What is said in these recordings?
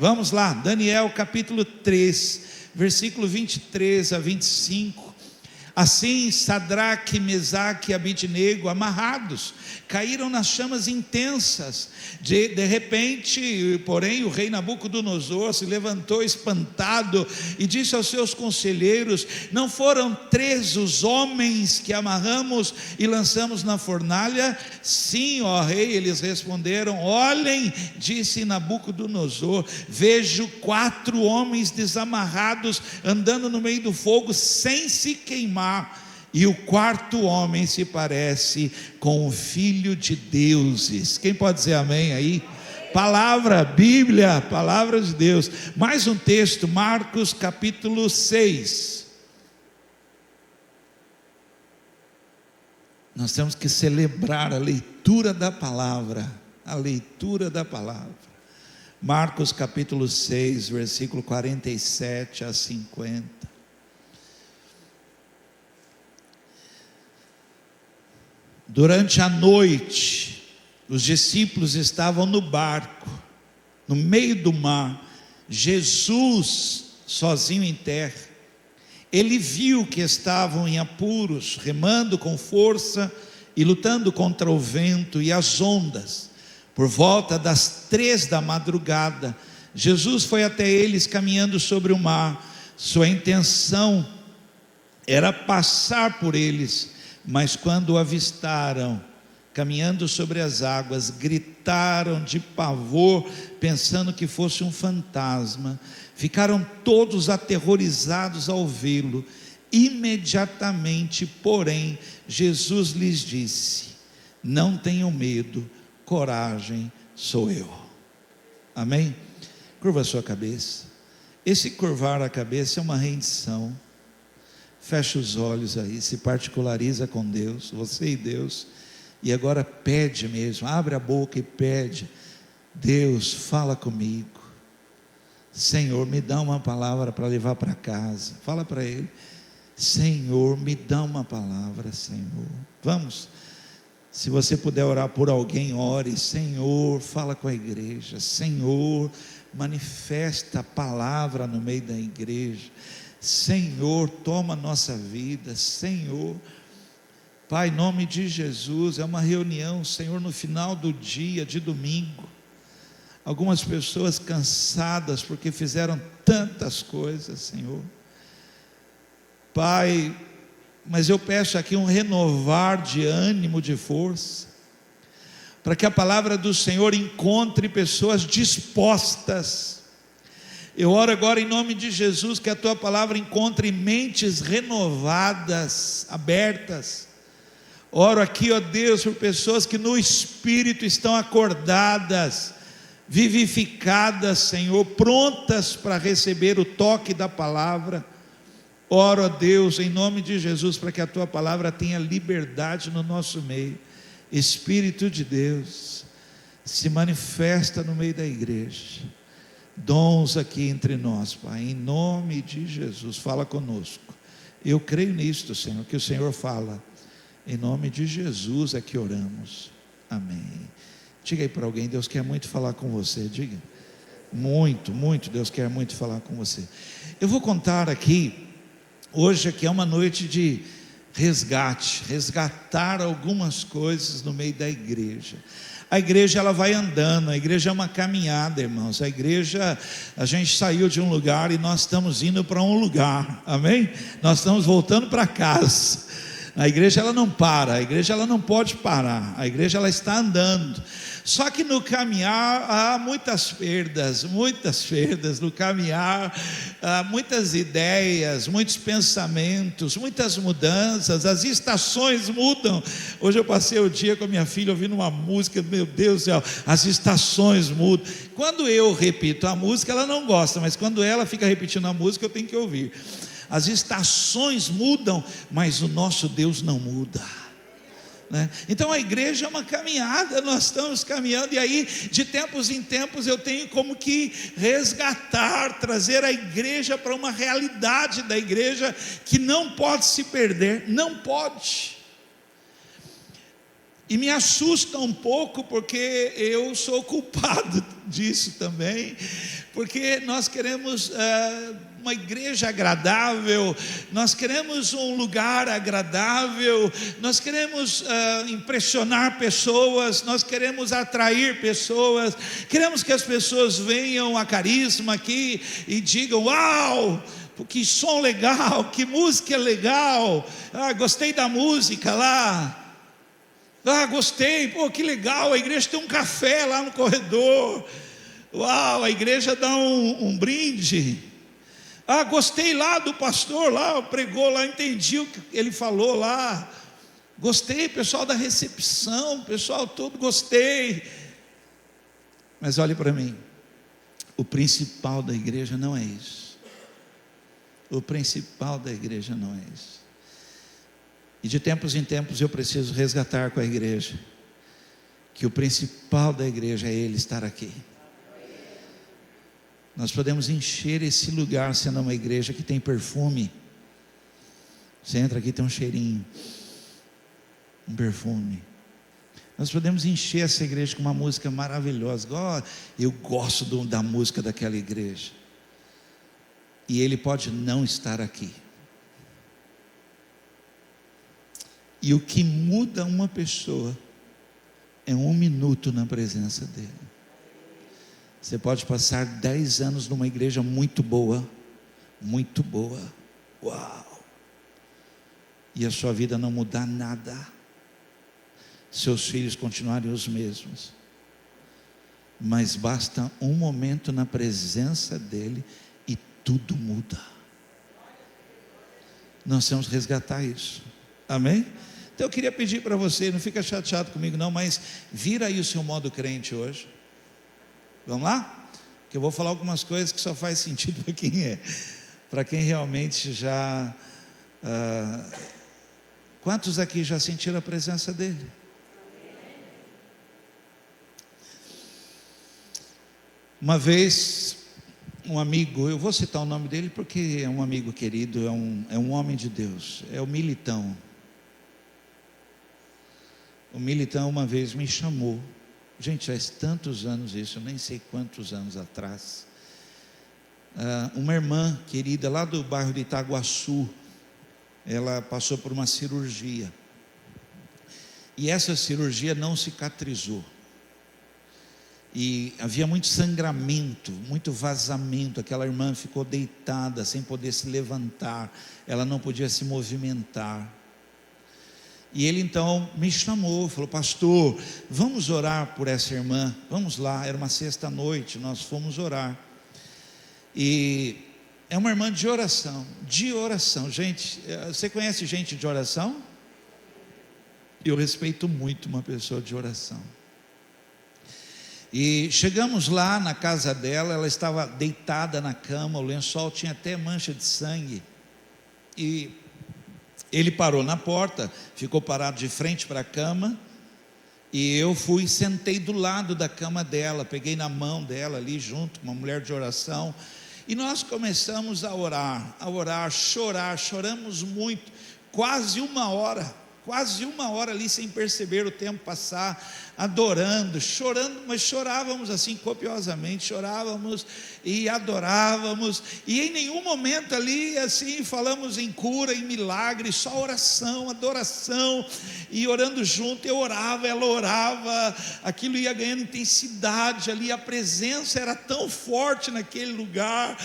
Vamos lá, Daniel capítulo 3, versículo 23 a 25. Assim Sadraque, Mesaque e Abidnego, amarrados, caíram nas chamas intensas. De repente, porém, o rei Nabucodonosor se levantou espantado e disse aos seus conselheiros: não foram 3 os homens que amarramos e lançamos na fornalha? Sim, ó rei, eles responderam. Olhem, disse Nabucodonosor, vejo 4 homens desamarrados andando no meio do fogo sem se queimar. E o 4º homem se parece com o Filho de Deuses. Quem pode dizer amém aí? Palavra, Bíblia, palavra de Deus. Mais um texto, Marcos capítulo 6. Nós temos que celebrar a leitura da palavra. A leitura da palavra. Marcos capítulo 6, versículo 47 a 50. Durante a noite, os discípulos estavam no barco, no meio do mar, Jesus sozinho em terra. Ele viu que estavam em apuros, remando com força e lutando contra o vento e as ondas. Por volta das 3 da madrugada, Jesus foi até eles caminhando sobre o mar. Sua intenção era passar por eles, mas quando o avistaram caminhando sobre as águas, gritaram de pavor, pensando que fosse um fantasma. Ficaram todos aterrorizados ao vê-lo. Imediatamente, porém, Jesus lhes disse: não tenham medo, coragem, sou eu. Amém? Curva a sua cabeça. Esse curvar a cabeça é uma rendição. Fecha os olhos aí, se particulariza com Deus, você e Deus, e agora pede mesmo, abre a boca e pede: Deus, fala comigo. Senhor, me dá uma palavra para levar para casa. Fala para Ele: Senhor, me dá uma palavra, Senhor. Vamos, se você puder orar por alguém, ore. Senhor, fala com a igreja. Senhor, manifesta a palavra no meio da igreja. Senhor, toma a nossa vida. Senhor, Pai, em nome de Jesus, é uma reunião, Senhor, no final do dia de domingo. Algumas pessoas cansadas porque fizeram tantas coisas, Senhor. Pai, mas eu peço aqui um renovar de ânimo, de força, para que a palavra do Senhor encontre pessoas dispostas. Eu oro agora em nome de Jesus, que a Tua palavra encontre mentes renovadas, abertas. Oro aqui, ó Deus, por pessoas que no Espírito estão acordadas, vivificadas, Senhor, prontas para receber o toque da palavra. Oro, ó Deus, em nome de Jesus, para que a Tua palavra tenha liberdade no nosso meio. Espírito de Deus, se manifesta no meio da igreja. Dons aqui entre nós, Pai, em nome de Jesus, fala conosco. Eu creio nisto, Senhor, que o Senhor fala. Em nome de Jesus é que oramos, amém. Diga aí para alguém: Deus quer muito falar com você. Diga, muito, muito, Deus quer muito falar com você. Eu vou contar aqui, hoje aqui é uma noite de resgate, resgatar algumas coisas no meio da igreja. A igreja, ela vai andando, a igreja é uma caminhada, irmãos. A igreja, a gente saiu de um lugar e nós estamos indo para um lugar, amém? Nós estamos voltando para casa. A igreja, ela não para, a igreja, ela não pode parar, a igreja, ela está andando. Só que no caminhar há muitas perdas no caminhar, há muitas ideias, muitos pensamentos, muitas mudanças, as estações mudam. Hoje eu passei o dia com a minha filha ouvindo uma música, meu Deus do céu, as estações mudam. Quando eu repito a música, ela não gosta, mas quando ela fica repetindo a música, eu tenho que ouvir. As estações mudam, mas o nosso Deus não muda, né? Então a igreja é uma caminhada, nós estamos caminhando, e aí de tempos em tempos eu tenho como que resgatar, trazer a igreja para uma realidade da igreja que não pode se perder, não pode. E me assusta um pouco, porque eu sou culpado disso também, porque nós queremos uma igreja agradável, nós queremos um lugar agradável, nós queremos impressionar pessoas, nós queremos atrair pessoas, queremos que as pessoas venham a Carisma aqui e digam: uau, que som legal, que música legal, gostei da música lá. Gostei, que legal, a igreja tem um café lá no corredor. Uau, a igreja dá um brinde. Gostei lá do pastor, lá pregou lá, entendi o que ele falou lá. Gostei, pessoal da recepção, pessoal todo, gostei. Mas olhe para mim, o principal da igreja não é isso. O principal da igreja não é isso. E de tempos em tempos eu preciso resgatar com a igreja que o principal da igreja é Ele estar aqui. Nós podemos encher esse lugar sendo uma igreja que tem perfume. Você entra aqui, tem um cheirinho, um perfume. Nós podemos encher essa igreja com uma música maravilhosa. Eu gosto da música daquela igreja. E Ele pode não estar aqui. E o que muda uma pessoa é 1 minuto na presença dele. Você pode passar 10 anos numa igreja muito boa, uau, e a sua vida não mudar nada, seus filhos continuarem os mesmos, mas basta um momento na presença dele e tudo muda. Nós temos que resgatar isso, amém? Então eu queria pedir para você, não fica chateado comigo não, mas vira aí o seu modo crente hoje. Vamos lá? Que eu vou falar algumas coisas que só faz sentido para quem realmente já... quantos aqui já sentiram a presença dele? Uma vez, um amigo, eu vou citar o nome dele porque é um amigo querido, é um homem de Deus, é o Militão. O Militão uma vez me chamou, gente, faz tantos anos isso, eu nem sei quantos anos atrás. Uma irmã querida lá do bairro de Itaguaçu, ela passou por uma cirurgia, e essa cirurgia não cicatrizou, e havia muito sangramento, muito vazamento. Aquela irmã ficou deitada, sem poder se levantar, ela não podia se movimentar. E ele então me chamou, falou: pastor, vamos orar por essa irmã, vamos lá. Era uma sexta-noite, nós fomos orar, e é uma irmã de oração, gente, você conhece gente de oração? Eu respeito muito uma pessoa de oração. E chegamos lá na casa dela, ela estava deitada na cama, o lençol tinha até mancha de sangue, e ele parou na porta, ficou parado de frente para a cama, e eu sentei do lado da cama dela, peguei na mão dela ali junto, uma mulher de oração, e nós começamos a orar, chorar, choramos muito, quase uma hora ali sem perceber o tempo passar, adorando, chorando, mas chorávamos assim copiosamente, chorávamos e adorávamos, e em nenhum momento ali assim falamos em cura, em milagre, só oração, adoração, e orando junto. Eu orava, ela orava, aquilo ia ganhando intensidade ali, a presença era tão forte naquele lugar,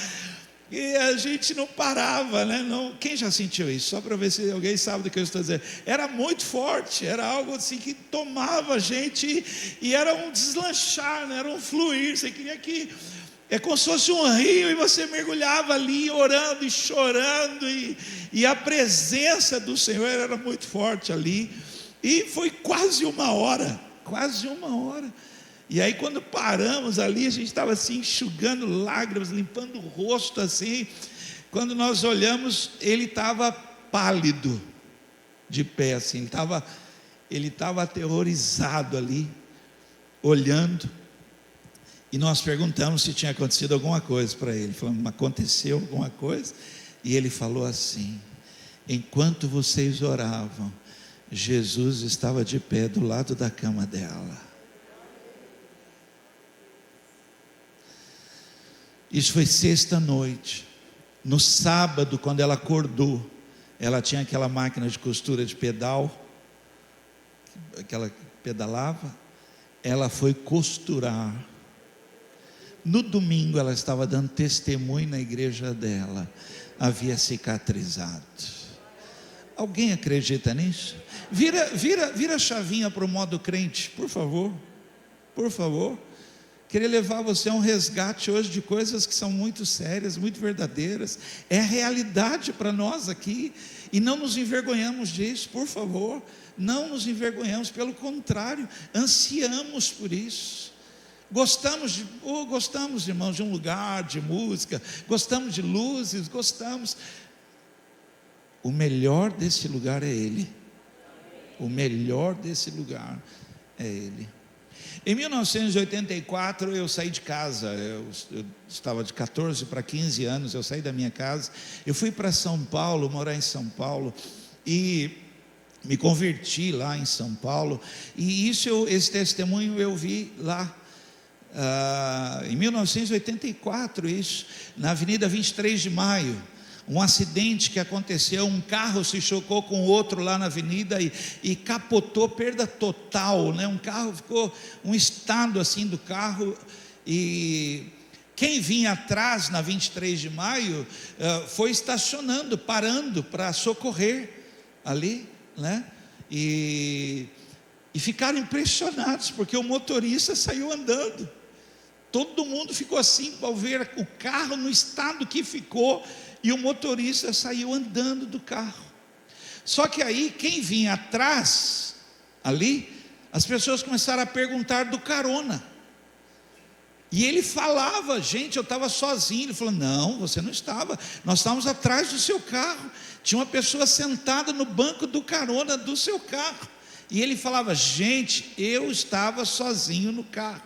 e a gente não parava, né? Quem já sentiu isso? Só para ver se alguém sabe do que eu estou dizendo. Era muito forte, era algo assim que tomava a gente, e era um deslanchar, né? Era um fluir. Você queria que... é como se fosse um rio, e você mergulhava ali, orando e chorando, e a presença do Senhor era muito forte ali, e foi quase uma hora. E aí quando paramos ali, a gente estava assim enxugando lágrimas, limpando o rosto assim. Quando nós olhamos, ele estava pálido, de pé assim, ele estava aterrorizado ali, olhando. E nós perguntamos se tinha acontecido alguma coisa para ele. Falamos: aconteceu alguma coisa? E ele falou assim: enquanto vocês oravam, Jesus estava de pé do lado da cama dela. Isso foi sexta-noite. No sábado, quando ela acordou, ela tinha aquela máquina de costura de pedal, aquela que pedalava. Ela foi costurar. No domingo ela estava dando testemunho na igreja dela, havia cicatrizado. Alguém acredita nisso? Vira a chavinha para o modo crente, por favor. Por favor. Queria levar você a um resgate hoje de coisas que são muito sérias, muito verdadeiras. É a realidade para nós aqui. E não nos envergonhamos disso, por favor. Não nos envergonhamos, pelo contrário, ansiamos por isso. Gostamos, irmãos, de um lugar, de música, gostamos de luzes, gostamos. O melhor desse lugar é Ele. O melhor desse lugar é Ele. Em 1984 eu saí de casa, eu estava de 14 para 15 anos, eu saí da minha casa, eu fui para São Paulo, morar em São Paulo, e me converti lá em São Paulo, e esse testemunho eu vi lá, em 1984, isso, na Avenida 23 de Maio, um acidente que aconteceu, um carro se chocou com outro lá na avenida e capotou, perda total, né? Um carro ficou, um estado assim do carro, e quem vinha atrás na 23 de maio, foi estacionando, parando para socorrer ali, né? E ficaram impressionados, porque o motorista saiu andando, todo mundo ficou assim, ao ver o carro no estado que ficou, e o motorista saiu andando do carro. Só que aí, quem vinha atrás, ali, as pessoas começaram a perguntar do carona, e ele falava: gente, eu estava sozinho. Ele falou: não, você não estava, nós estávamos atrás do seu carro, tinha uma pessoa sentada no banco do carona do seu carro, e ele falava: gente, eu estava sozinho no carro.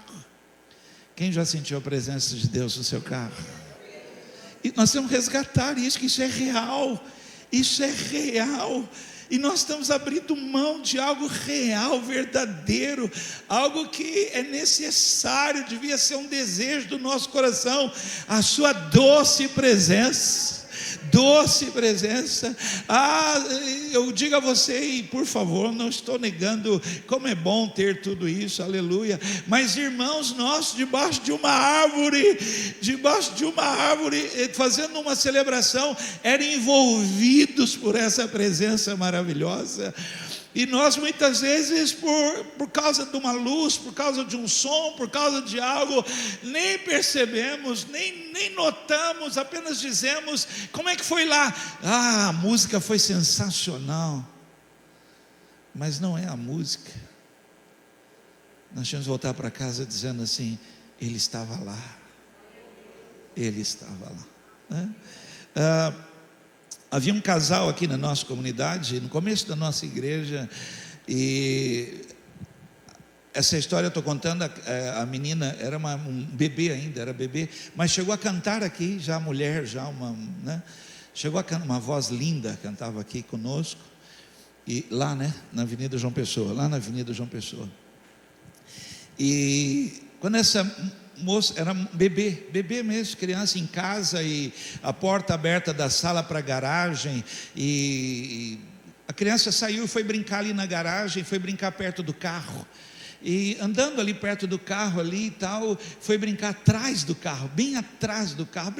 Quem já sentiu a presença de Deus no seu carro? E nós temos que resgatar isso, que isso é real, e nós estamos abrindo mão de algo real, verdadeiro, algo que é necessário, devia ser um desejo do nosso coração, a sua doce presença. Eu digo a você, e por favor, não estou negando como é bom ter tudo isso, aleluia, mas irmãos nossos, debaixo de uma árvore, fazendo uma celebração, eram envolvidos por essa presença maravilhosa. E nós muitas vezes, por causa de uma luz, por causa de um som, por causa de algo, nem percebemos, nem notamos, apenas dizemos: como é que foi lá? A música foi sensacional. Mas não é a música. Nós tínhamos que voltar para casa dizendo assim: Ele estava lá. Ele estava lá, né? Havia um casal aqui na nossa comunidade, no começo da nossa igreja, e essa história eu estou contando, a menina era um bebê ainda, era bebê, mas chegou a cantar aqui, já mulher, né? Chegou a cantar, uma voz linda, cantava aqui conosco, e lá, né, na Avenida João Pessoa, e quando essa moça, era bebê mesmo, criança em casa, e a porta aberta da sala para a garagem, e a criança saiu e foi brincar ali na garagem, foi brincar perto do carro, e andando ali perto do carro ali e tal, foi brincar atrás do carro, bem atrás do carro,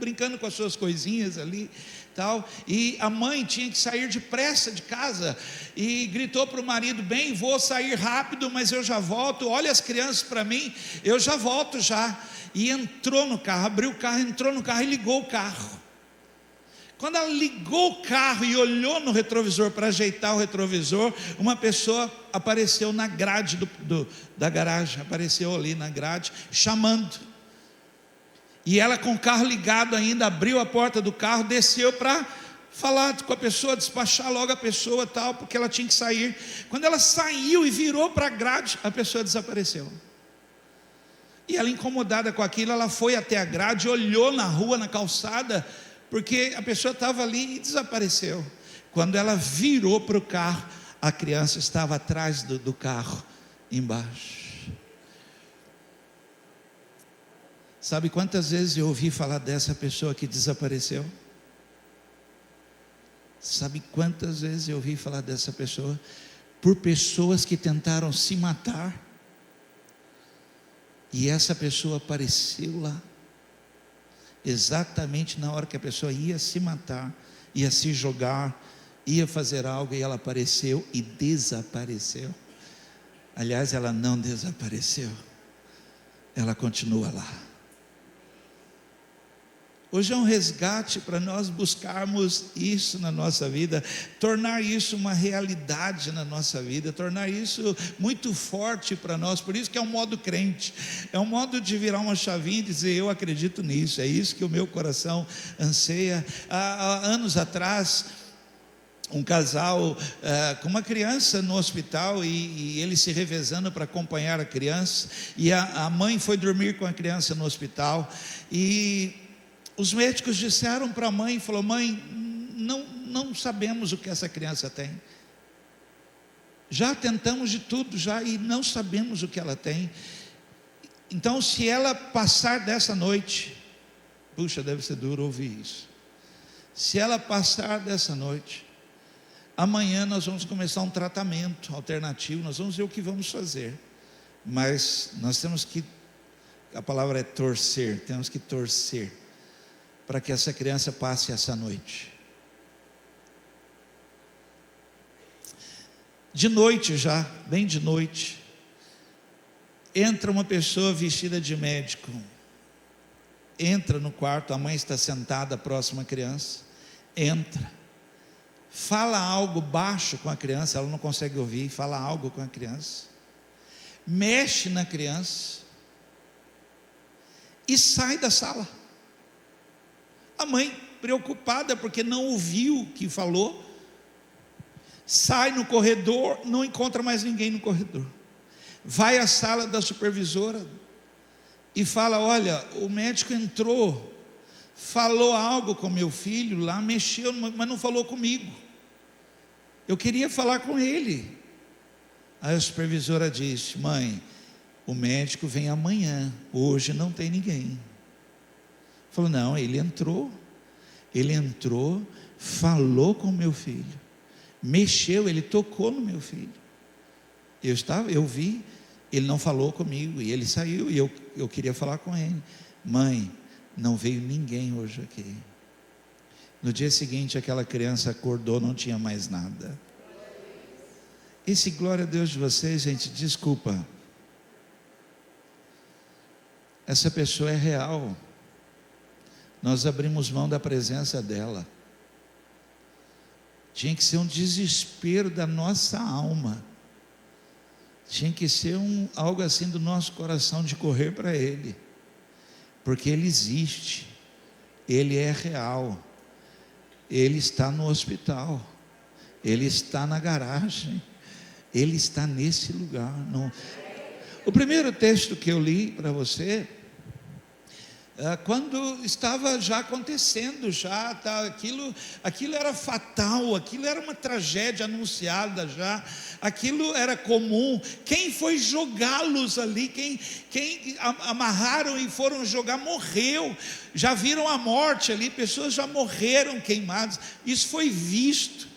brincando com as suas coisinhas ali tal, e a mãe tinha que sair depressa de casa, e gritou para o marido: bem, vou sair rápido, mas eu já volto, olha as crianças para mim, eu já volto já. E entrou no carro, abriu o carro, entrou no carro e ligou o carro. Quando ela ligou o carro e olhou no retrovisor para ajeitar o retrovisor, uma pessoa apareceu na grade da garagem, apareceu ali na grade, chamando. E ela, com o carro ligado ainda, abriu a porta do carro, desceu para falar com a pessoa, despachar logo a pessoa tal, porque ela tinha que sair. Quando ela saiu e virou para a grade, a pessoa desapareceu. E ela, incomodada com aquilo, ela foi até a grade, olhou na rua, na calçada, porque a pessoa estava ali e desapareceu. Quando ela virou para o carro, a criança estava atrás do carro, embaixo. Sabe quantas vezes eu ouvi falar dessa pessoa que desapareceu? Sabe quantas vezes eu ouvi falar dessa pessoa? Por pessoas que tentaram se matar, e essa pessoa apareceu lá, exatamente na hora que a pessoa ia se matar, ia se jogar, ia fazer algo, e ela apareceu e desapareceu. Aliás, ela não desapareceu, ela continua lá. Hoje é um resgate para nós buscarmos isso na nossa vida, tornar isso uma realidade na nossa vida, tornar isso muito forte para nós. Por isso que é um modo crente, é um modo de virar uma chavinha e dizer: eu acredito nisso, é isso que o meu coração anseia. Há anos atrás, um casal com uma criança no hospital, e ele se revezando para acompanhar a criança, e a mãe foi dormir com a criança no hospital, e os médicos disseram para a mãe, falou: mãe, não sabemos o que essa criança tem, já tentamos de tudo já, e não sabemos o que ela tem. Então, se ela passar dessa noite, puxa, deve ser duro ouvir isso, se ela passar dessa noite, amanhã nós vamos começar um tratamento alternativo, nós vamos ver o que vamos fazer, mas nós temos que, a palavra é torcer, temos que torcer para que essa criança passe essa noite. De noite já, bem de noite, entra uma pessoa vestida de médico, entra no quarto, a mãe está sentada próxima à criança, entra, fala algo baixo com a criança, ela não consegue ouvir, fala algo com a criança, mexe na criança e sai da sala. A mãe, preocupada porque não ouviu o que falou, sai no corredor, não encontra mais ninguém no corredor, vai à sala da supervisora e fala: olha, o médico entrou, falou algo com meu filho lá, mexeu, mas não falou comigo, eu queria falar com ele. Aí a supervisora disse: mãe, o médico vem amanhã, hoje não tem ninguém. Falou: não, ele entrou, falou com meu filho, mexeu, ele tocou no meu filho, eu vi, ele não falou comigo, e ele saiu, e eu queria falar com ele. Mãe, não veio ninguém hoje aqui. No dia seguinte, aquela criança acordou, não tinha mais nada. Esse glória a Deus de vocês, gente, desculpa, essa pessoa é real. Nós abrimos mão da presença dela. Tinha que ser um desespero da nossa alma, tinha que ser algo assim do nosso coração, de correr para Ele, porque Ele existe, Ele é real, Ele está no hospital, Ele está na garagem, Ele está nesse lugar. O primeiro texto que eu li para você, quando estava já acontecendo, aquilo era fatal, aquilo era uma tragédia anunciada já, aquilo era comum. Quem foi jogá-los ali, quem amarraram e foram jogar, morreu, já viram a morte ali, pessoas já morreram queimadas, isso foi visto.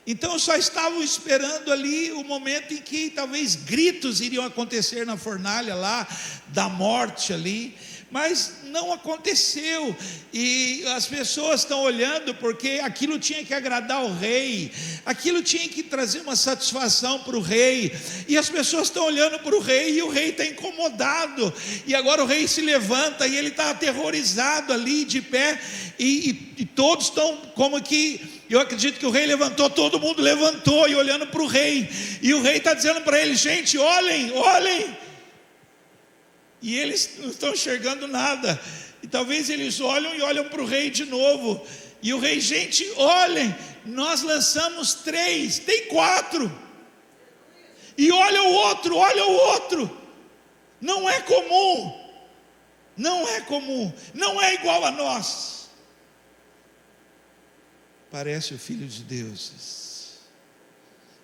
Então só estavam esperando ali o momento em que talvez gritos iriam acontecer na fornalha lá, da morte ali, mas não aconteceu, e as pessoas estão olhando, porque aquilo tinha que agradar o rei, aquilo tinha que trazer uma satisfação para o rei, e as pessoas estão olhando para o rei, e o rei está incomodado, e agora o rei se levanta, e ele está aterrorizado ali, de pé, e todos estão como que, eu acredito que o rei levantou, todo mundo levantou, e olhando para o rei, e o rei está dizendo para eles: gente, olhem, e eles não estão enxergando nada, e talvez eles olham para o rei de novo, e o rei: gente, olhem, nós lançamos 3, tem 4, e olha o outro, não é comum, não é igual a nós, parece o Filho de Deus.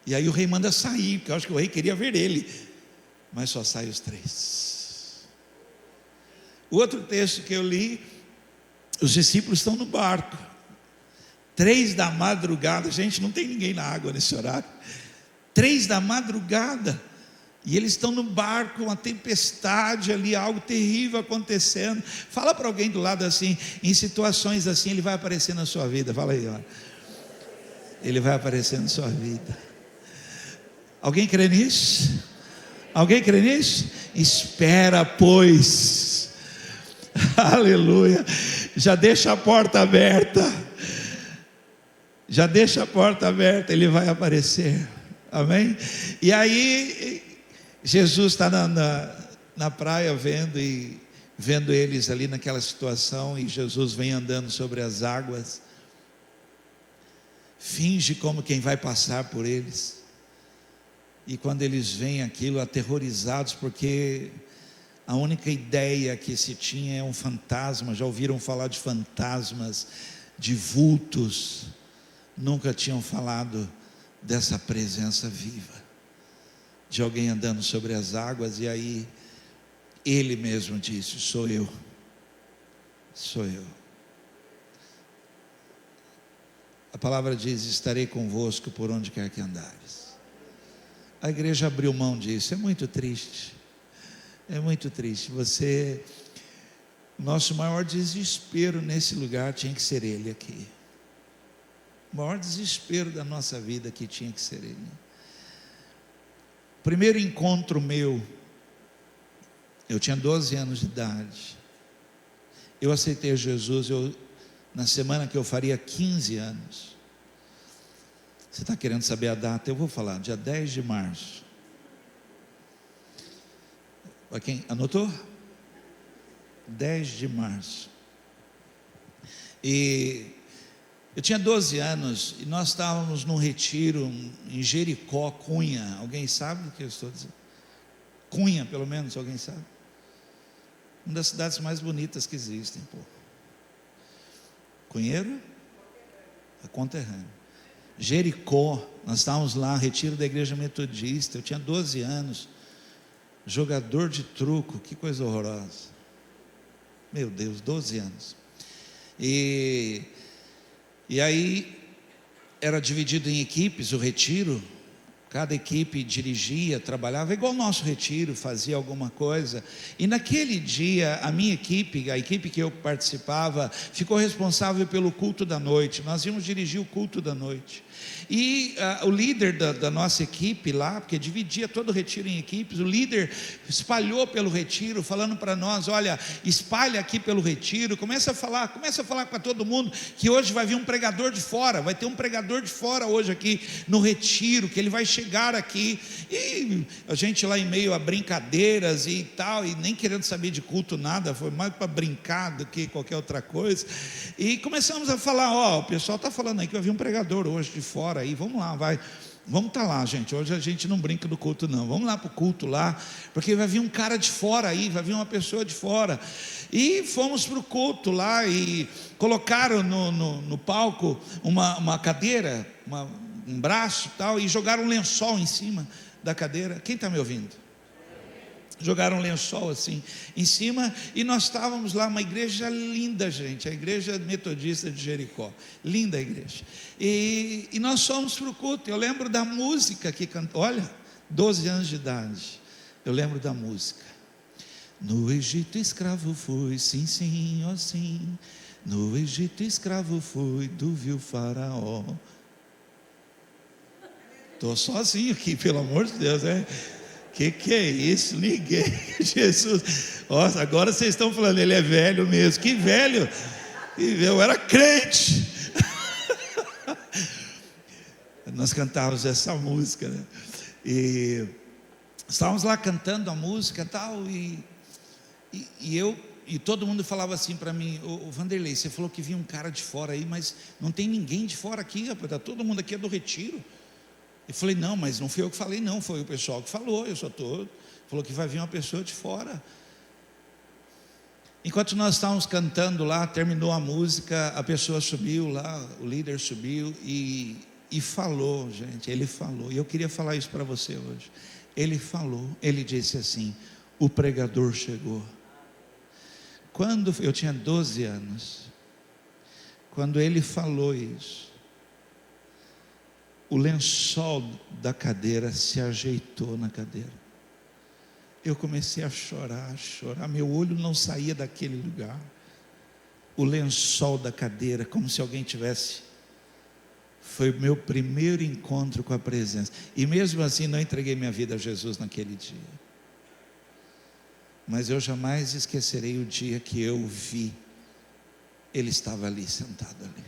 E aí o rei manda sair, porque eu acho que o rei queria ver ele, mas só saem os 3. O outro texto que eu li, os discípulos estão no barco, 3 da madrugada, gente, não tem ninguém na água nesse horário, 3 da madrugada, e eles estão no barco, uma tempestade ali, algo terrível acontecendo. Fala para alguém do lado assim, em situações assim, ele vai aparecer na sua vida. Fala aí, ó. Ele vai aparecer na sua vida. Alguém crê nisso? Alguém crê nisso? Espera, pois. Aleluia. Já deixa a porta aberta. Já deixa a porta aberta, ele vai aparecer. Amém? E aí Jesus está na praia vendo eles ali naquela situação, e Jesus vem andando sobre as águas, finge como quem vai passar por eles, e quando eles veem aquilo, aterrorizados, porque a única ideia que se tinha é um fantasma. Já ouviram falar de fantasmas, de vultos, nunca tinham falado dessa presença viva, de alguém andando sobre as águas. E aí ele mesmo disse: sou eu, sou eu. A palavra diz: estarei convosco por onde quer que andares. A igreja abriu mão disso. É muito triste, é muito triste. Nosso maior desespero nesse lugar tinha que ser ele aqui. O maior desespero da nossa vida aqui tinha que ser ele. Primeiro encontro meu, eu tinha 12 anos de idade. Eu aceitei Jesus na semana que eu faria 15 anos. Você está querendo saber a data? Eu vou falar, dia 10 de março. Para quem anotou? 10 de março. E eu tinha 12 anos, e nós estávamos num retiro em Jericó, Cunha. Alguém sabe o que eu estou dizendo? Cunha, pelo menos, alguém sabe? Uma das cidades mais bonitas que existem, pô. Cunheiro? É conterrâneo. Jericó, nós estávamos lá, retiro da igreja metodista. Eu tinha 12 anos, jogador de truco, que coisa horrorosa. Meu Deus, 12 anos. E aí era dividido em equipes o retiro. Cada equipe dirigia, trabalhava igual o nosso retiro, fazia alguma coisa. E naquele dia, a minha equipe, a equipe que eu participava, ficou responsável pelo culto da noite. Nós íamos dirigir o culto da noite. E o líder da nossa equipe lá, porque dividia todo o retiro em equipes, o líder espalhou pelo retiro, falando para nós: olha, espalha aqui pelo retiro, começa a falar para todo mundo, que hoje vai vir um pregador de fora, vai ter um pregador de fora hoje aqui no retiro, que ele vai chegar aqui. E a gente lá em meio a brincadeiras e tal, e nem querendo saber de culto nada, foi mais para brincar do que qualquer outra coisa. E começamos a falar: ó, o pessoal está falando aí que vai vir um pregador hoje de fora aí, vamos lá, vamos estar lá, gente. Hoje a gente não brinca do culto não, vamos lá para o culto lá, porque vai vir um cara de fora aí, vai vir uma pessoa de fora. E fomos para o culto lá, e colocaram no palco uma cadeira, um braço e tal, e jogaram um lençol em cima da cadeira. Quem está me ouvindo? Jogaram um lençol assim em cima, e nós estávamos lá, uma igreja linda, gente, a igreja metodista de Jericó, linda a igreja, e nós fomos para o culto. Eu lembro da música que cantou, olha, 12 anos de idade, eu lembro da música: no Egito escravo fui, sim, sim, ó sim, no Egito escravo fui, do vil faraó. Estou sozinho aqui, pelo amor de Deus, né? Que é isso? Ninguém. Jesus, nossa, agora vocês estão falando, ele é velho mesmo. Que velho? Eu era crente. Nós cantávamos essa música, né? E estávamos lá cantando a música e tal, e todo mundo falava assim para mim: ô Vanderlei, você falou que vinha um cara de fora aí, mas não tem ninguém de fora aqui, rapaz, tá todo mundo aqui é do retiro. Eu falei: não, mas não fui eu que falei não, foi o pessoal que falou, falou que vai vir uma pessoa de fora. Enquanto nós estávamos cantando lá, terminou a música, a pessoa subiu lá, o líder subiu, e e falou, gente, ele falou, e eu queria falar isso para você hoje. Ele falou, ele disse assim: o pregador chegou. Quando eu tinha 12 anos, quando ele falou isso, o lençol da cadeira se ajeitou na cadeira. Eu comecei a chorar, meu olho não saía daquele lugar. O lençol da cadeira, como se alguém tivesse. Foi o meu primeiro encontro com a presença. E mesmo assim não entreguei minha vida a Jesus naquele dia. Mas eu jamais esquecerei o dia que eu vi. Ele estava ali, sentado ali.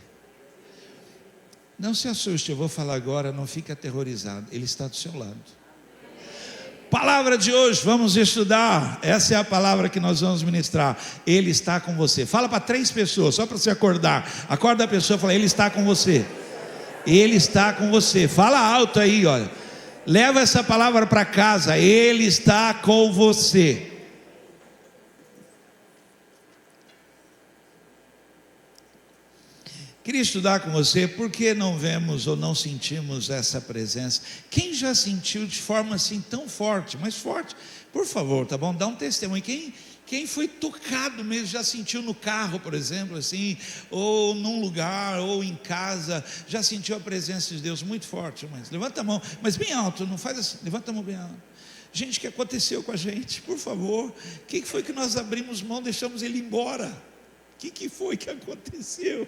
Não se assuste, eu vou falar agora, não fique aterrorizado. Ele está do seu lado. Palavra de hoje, vamos estudar. Essa é a palavra que nós vamos ministrar. Ele está com você. Fala para 3 pessoas, só para você acordar. Acorda a pessoa e fala: ele está com você. Ele está com você. Fala alto aí, olha. Leva essa palavra para casa. Ele está com você. Queria estudar com você, por que não vemos ou não sentimos essa presença? Quem já sentiu de forma assim tão forte, mais forte? Por favor, tá bom? Dá um testemunho. Quem foi tocado mesmo, já sentiu no carro, por exemplo, assim, ou num lugar, ou em casa, já sentiu a presença de Deus muito forte? Mas levanta a mão, mas bem alto, não faz assim, levanta a mão bem alto. Gente, o que aconteceu com a gente? Por favor, o que foi que nós abrimos mão, deixamos ele embora? O que foi que aconteceu?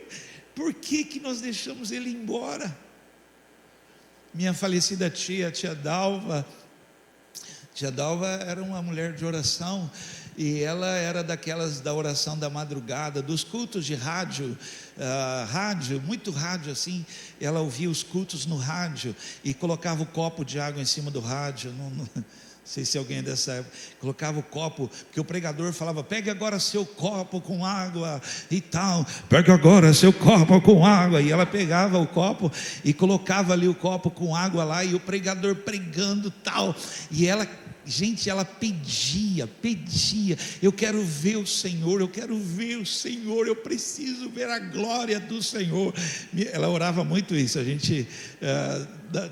Por que nós deixamos ele embora? Minha falecida tia Dalva era uma mulher de oração, e ela era daquelas da oração da madrugada, dos cultos de rádio, muito rádio assim. Ela ouvia os cultos no rádio e colocava o copo de água em cima do rádio. Não sei se alguém dessa época colocava o copo, porque o pregador falava: pegue agora seu copo com água e tal, pegue agora seu copo com água, e ela pegava o copo e colocava ali o copo com água lá, e o pregador pregando tal, e ela, gente, ela pedia, eu quero ver o Senhor, eu preciso ver a glória do Senhor. Ela orava muito isso, a gente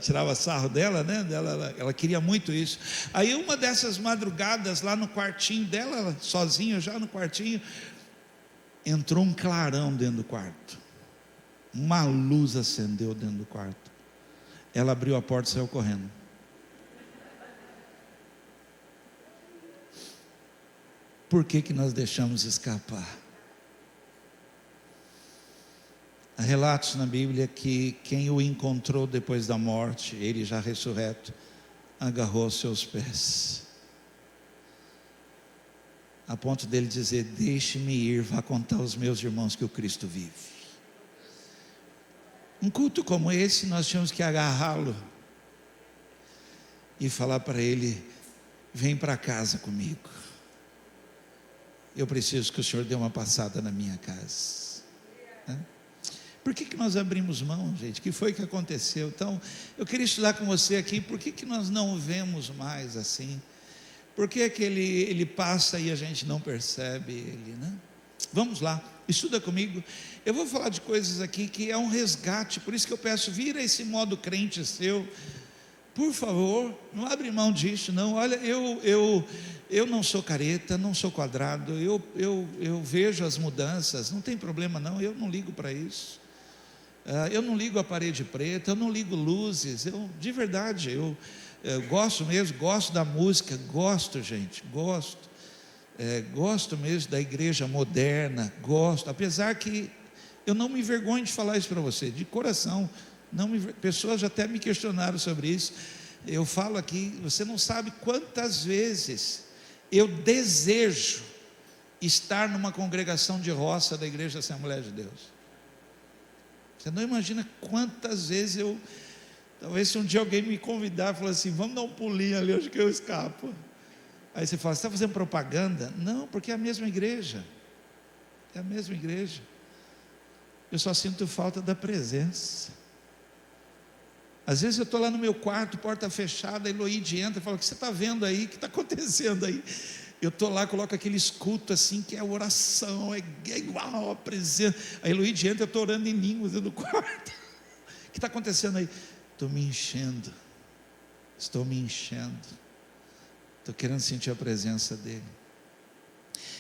tirava sarro dela, né? Ela queria muito isso. Aí uma dessas madrugadas, lá no quartinho dela, sozinha já no quartinho, entrou um clarão dentro do quarto, uma luz acendeu dentro do quarto. Ela abriu a porta e saiu correndo. Por que nós deixamos escapar? Há relatos na Bíblia que quem o encontrou depois da morte, ele já ressurreto, agarrou seus pés, a ponto dele dizer: deixe-me ir, vá contar aos meus irmãos que o Cristo vive. Um culto como esse, nós tínhamos que agarrá-lo e falar para ele: vem para casa comigo, eu preciso que o Senhor dê uma passada na minha casa. Por que nós abrimos mão, gente? O que foi que aconteceu? Então, eu queria estudar com você aqui, por que nós não o vemos mais assim? Por que ele passa e a gente não percebe ele, né? Vamos lá, estuda comigo. Eu vou falar de coisas aqui que é um resgate, por isso que eu peço: vira esse modo crente seu, por favor, não abre mão disso, não. Olha, eu não sou careta, não sou quadrado, eu vejo as mudanças, não tem problema não, eu não ligo para isso. Eu não ligo a parede preta, eu não ligo luzes, de verdade, eu gosto mesmo, gosto da música, gosto, gente, gosto mesmo da igreja moderna, gosto, apesar que eu não me envergonho de falar isso para você, de coração, pessoas já até me questionaram sobre isso. Eu falo aqui, você não sabe quantas vezes eu desejo estar numa congregação de roça da Igreja Assembleia de Deus. Você não imagina quantas vezes talvez se um dia alguém me convidar e falar assim: vamos dar um pulinho ali, acho que eu escapo. Aí você fala: você está fazendo propaganda? Não, porque é a mesma igreja, eu só sinto falta da presença. Às vezes eu estou lá no meu quarto, porta fechada, a Eloíde entra e fala: o que você está vendo aí? O que está acontecendo aí? Eu estou lá, coloco aquele escuto assim, que é oração, é igual a presença. A Eloíde entra, eu estou orando em línguas dentro do quarto. que está acontecendo aí? Estou me enchendo, estou me enchendo, estou querendo sentir a presença dele.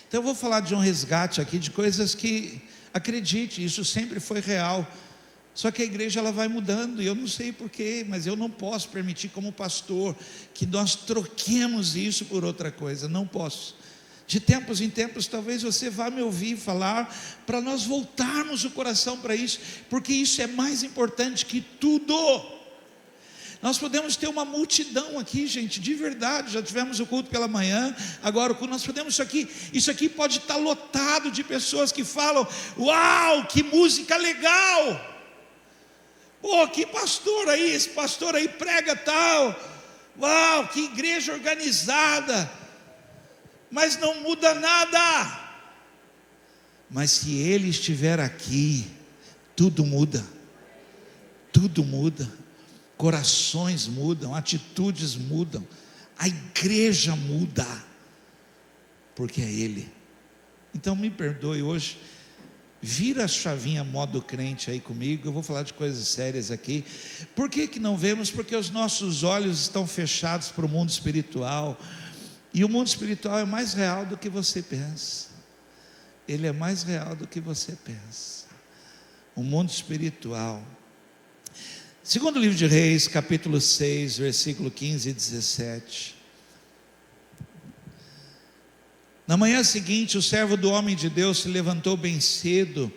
Então eu vou falar de um resgate aqui, de coisas que, acredite, isso sempre foi real. Só que a igreja ela vai mudando, e eu não sei porquê, mas eu não posso permitir como pastor, que nós troquemos isso por outra coisa, não posso. De tempos em tempos, talvez você vá me ouvir falar, para nós voltarmos o coração para isso, porque isso é mais importante que tudo. Nós podemos ter uma multidão aqui, gente, de verdade. Já tivemos o culto pela manhã, agora o culto, nós podemos isso aqui pode estar lotado de pessoas que falam: uau, que música legal! Pô, que pastor aí, esse pastor aí prega tal, uau, que igreja organizada, mas não muda nada. Mas se ele estiver aqui, tudo muda, tudo muda, corações mudam, atitudes mudam, a igreja muda, porque é ele. Então me perdoe hoje, vira a chavinha modo crente aí comigo, eu vou falar de coisas sérias aqui. Por que não vemos? Porque os nossos olhos estão fechados para o mundo espiritual, e o mundo espiritual é mais real do que você pensa, ele é mais real do que você pensa, o mundo espiritual. Segundo livro de Reis, capítulo 6, versículo 15 e 17. Na manhã seguinte, o servo do homem de Deus se levantou bem cedo.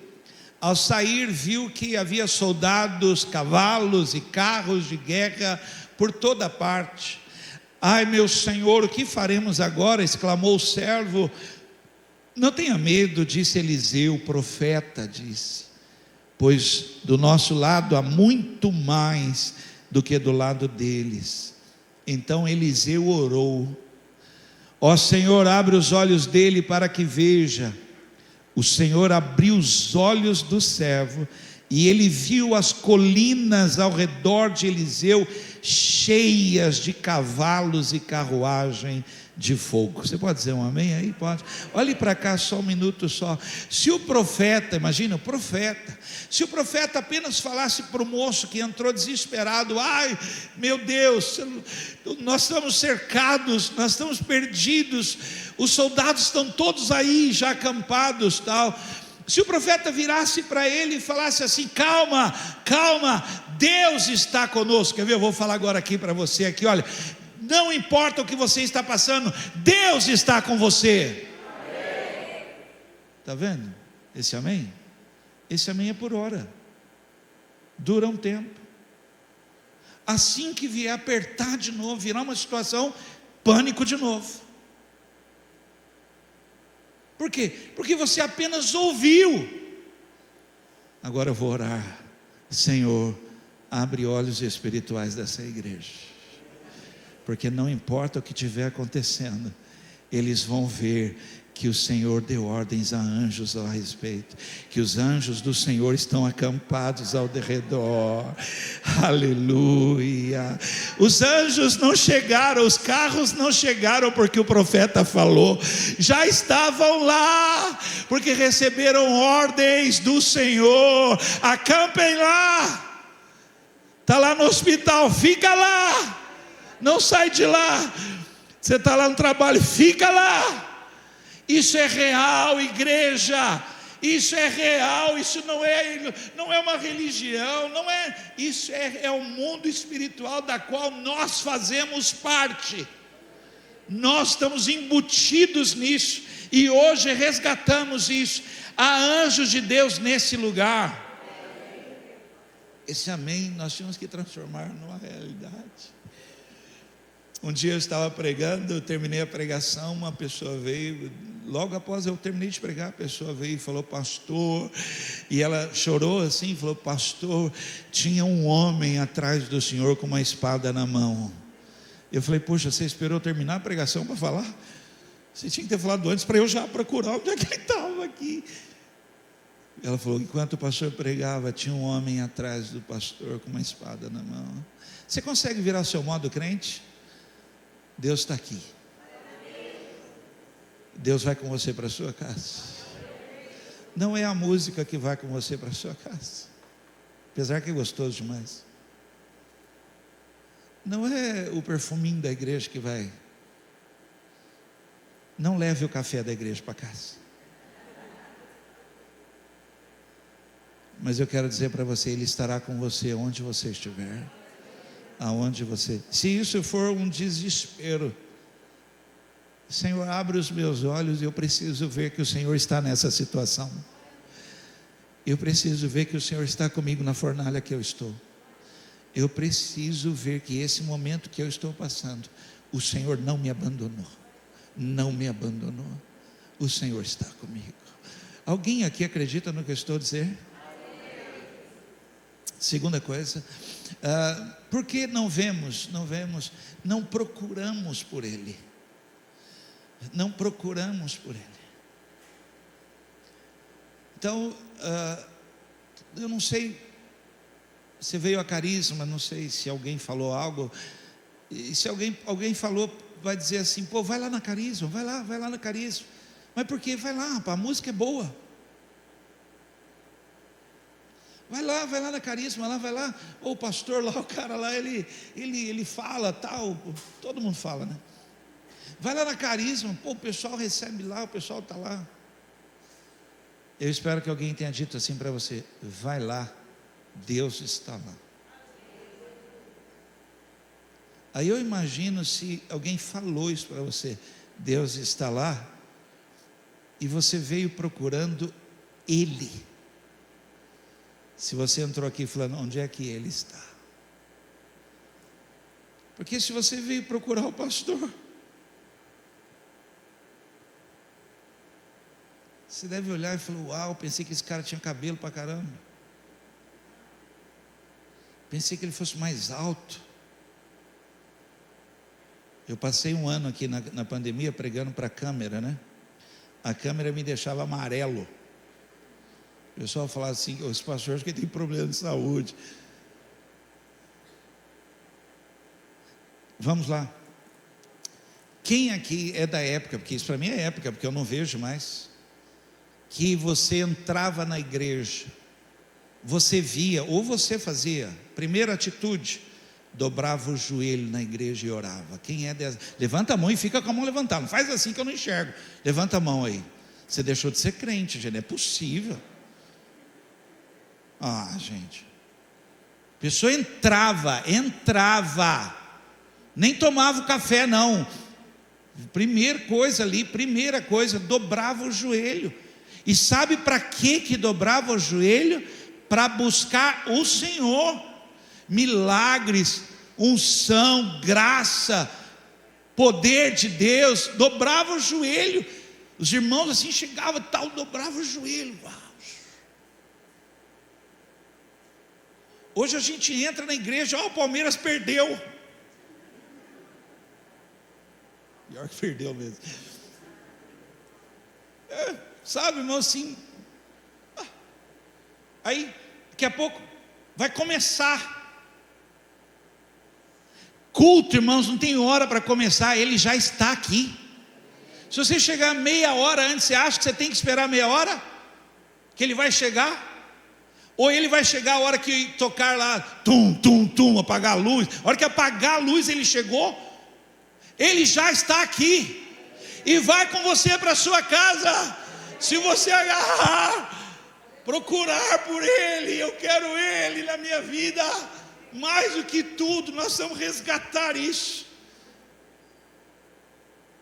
Ao sair, viu que havia soldados, cavalos e carros de guerra por toda parte. Ai, meu senhor, o que faremos agora? Exclamou o servo. Não tenha medo, disse Eliseu, o profeta, disse, pois do nosso lado há muito mais do que do lado deles. Então Eliseu orou: ó Senhor, abre os olhos dele para que veja. O Senhor abriu os olhos do servo, e ele viu as colinas ao redor de Eliseu cheias de cavalos e carruagem de fogo. Você pode dizer um amém aí? Pode. Olhe para cá só um minuto só. Se o profeta, imagina o profeta, se o profeta apenas falasse para o moço que entrou desesperado: ai meu Deus, nós estamos cercados, nós estamos perdidos, os soldados estão todos aí já acampados, tal. Se o profeta virasse para ele e falasse assim: calma, calma, Deus está conosco. Quer ver? Eu vou falar agora aqui para você aqui, olha, não importa o que você está passando, Deus está com você. Está vendo? Esse amém? Esse amém é por hora, dura um tempo. Assim que vier apertar de novo, virar uma situação, pânico de novo. Por quê? Porque você apenas ouviu. Agora eu vou orar: Senhor, abre olhos espirituais dessa igreja, porque não importa o que estiver acontecendo, eles vão ver que o Senhor deu ordens a anjos a respeito, que os anjos do Senhor estão acampados ao derredor. Aleluia. Os anjos não chegaram, os carros não chegaram porque o profeta falou, já estavam lá, porque receberam ordens do Senhor. Acampem lá. Está lá no hospital, fica lá, não sai de lá. Você está lá no trabalho, fica lá. Isso é real, igreja. Isso é real. Isso não é uma religião, não é. Isso é o mundo espiritual da qual nós fazemos parte. Nós estamos embutidos nisso, e hoje resgatamos isso. Há anjos de Deus nesse lugar. Esse amém nós tínhamos que transformar numa realidade. Um dia eu estava pregando, eu terminei a pregação, uma pessoa veio, logo após eu terminei de pregar, a pessoa veio e falou: pastor, e ela chorou assim, falou: pastor, tinha um homem atrás do senhor com uma espada na mão. Eu falei: poxa, você esperou terminar a pregação para falar? Você tinha que ter falado antes para eu já procurar onde é que ele estava aqui. Ela falou: enquanto o pastor pregava, tinha um homem atrás do pastor com uma espada na mão. Você consegue virar seu modo crente? Deus está aqui. Deus vai com você para a sua casa. Não é a música que vai com você para a sua casa. apesar que é gostoso demais. Não é o perfuminho da igreja que vai. Não leve o café da igreja para casa. Mas eu quero dizer para você, Ele estará com você onde você estiver, aonde você. Se isso for um desespero, Senhor, abre os meus olhos, eu preciso ver que o Senhor está nessa situação. Eu preciso ver que o Senhor está comigo na fornalha que eu estou. Eu preciso ver que esse momento que eu estou passando, o Senhor não me abandonou. Não me abandonou. O Senhor está comigo. Alguém aqui acredita no que eu estou dizendo? Segunda coisa, por que não procuramos por Ele? Não procuramos por Ele. Então, eu não sei, você veio a Carisma, não sei se alguém falou algo, e se alguém falou, vai dizer assim, pô, vai lá na Carisma, vai lá na Carisma. Mas por quê? Vai lá, rapaz, a música é boa. Vai lá na Carisma, vai lá, o pastor lá, o cara lá, ele fala tal, todo mundo fala, né? Vai lá na Carisma, pô, o pessoal recebe lá, o pessoal está lá. Eu espero que alguém tenha dito assim para você, vai lá, Deus está lá. Aí eu imagino se alguém falou isso para você, Deus está lá, e você veio procurando Ele. Se você entrou aqui falando, onde é que Ele está? Porque se você veio procurar o pastor, você deve olhar e falar, uau, pensei que esse cara tinha cabelo pra caramba. Pensei que ele fosse mais alto. Eu passei um ano aqui na pandemia pregando para a câmera, né? A câmera me deixava amarelo. O pessoal falava assim, os pastores que tem problema de saúde. Vamos lá. Quem aqui é da época, porque isso para mim é época, porque eu não vejo mais, que você entrava na igreja, você via, ou você fazia, primeira atitude, dobrava o joelho na igreja e orava. Quem é dessa? Levanta a mão e fica com a mão levantada, não faz assim que eu não enxergo. Levanta a mão aí. Você deixou de ser crente, gente, não é possível. Ah, gente, a pessoa entrava, nem tomava o café não, primeira coisa, dobrava o joelho. E sabe para que dobrava o joelho? Para buscar o Senhor, milagres, unção, graça, poder de Deus. Dobrava o joelho, os irmãos assim chegavam tal, dobrava o joelho. Uau. Hoje a gente entra na igreja, o Palmeiras perdeu. Pior que perdeu mesmo. Sabe, irmão, assim. Aí, daqui a pouco, vai começar. Culto, irmãos, não tem hora para começar, ele já está aqui. Se você chegar meia hora antes, você acha que você tem que esperar meia hora? Que ele vai chegar? Ou ele vai chegar a hora que tocar lá, apagar a luz. A hora que apagar a luz ele chegou, ele já está aqui, e vai com você para a sua casa. Se você agarrar, procurar por Ele, eu quero Ele na minha vida, mais do que tudo, nós vamos resgatar isso.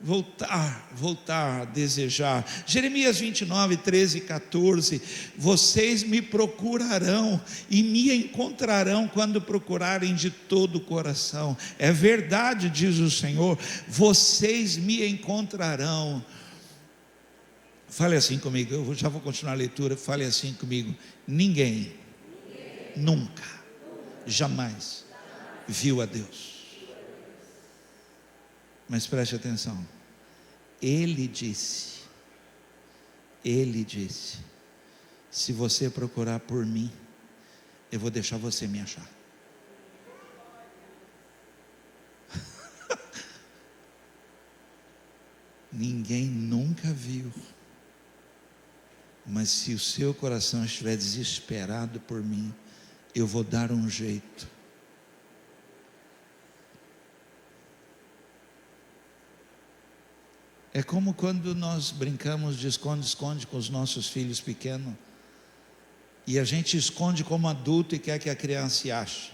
Voltar a desejar. Jeremias 29, 13 e 14. Vocês me procurarão e me encontrarão quando procurarem de todo o coração. É verdade, diz o Senhor, vocês me encontrarão. Fale assim comigo, eu já vou continuar a leitura. Fale assim comigo: ninguém nunca, jamais viu a Deus. Mas preste atenção, Ele disse, se você procurar por mim, eu vou deixar você me achar. Ninguém nunca viu, mas se o seu coração estiver desesperado por mim, eu vou dar um jeito. É como quando nós brincamos de esconde-esconde com os nossos filhos pequenos, e a gente esconde como adulto e quer que a criança se ache.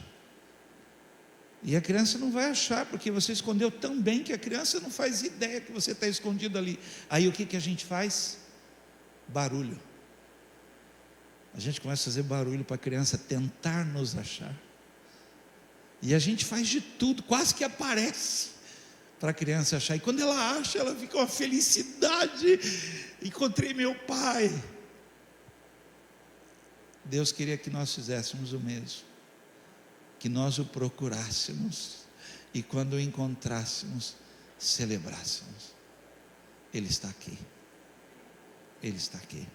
E a criança não vai achar, porque você escondeu tão bem que a criança não faz ideia que você está escondido ali. Aí o que a gente faz? Barulho. A gente começa a fazer barulho para a criança tentar nos achar. E a gente faz de tudo, quase que aparece para a criança achar. E quando ela acha, ela fica uma felicidade. Encontrei meu pai. Deus queria que nós fizéssemos o mesmo, que nós o procurássemos, e quando o encontrássemos, celebrássemos. Ele está aqui. Ele está aqui.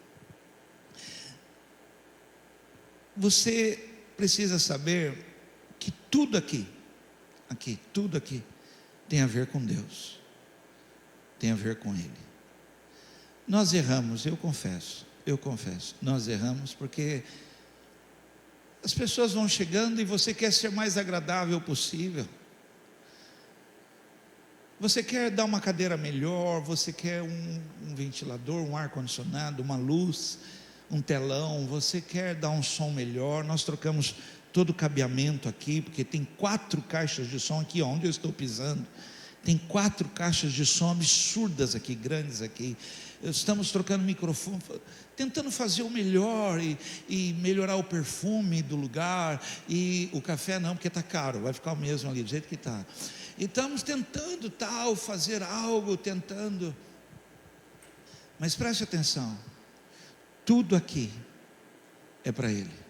Você precisa saber que tudo aqui, tudo aqui, tem a ver com Deus, tem a ver com Ele. Nós erramos, eu confesso, nós erramos porque as pessoas vão chegando e você quer ser mais agradável possível. Você quer dar uma cadeira melhor, você quer um ventilador, um ar-condicionado, uma luz, um telão, você quer dar um som melhor. Nós trocamos todo o cabeamento aqui, porque tem 4 caixas de som aqui, onde eu estou pisando. Tem 4 caixas de som absurdas aqui, grandes aqui. Estamos trocando microfone, tentando fazer o melhor e melhorar o perfume do lugar. E o café não, porque está caro, vai ficar o mesmo ali, do jeito que está. E estamos tentando fazer algo, tentando. Mas preste atenção, tudo aqui é para Ele.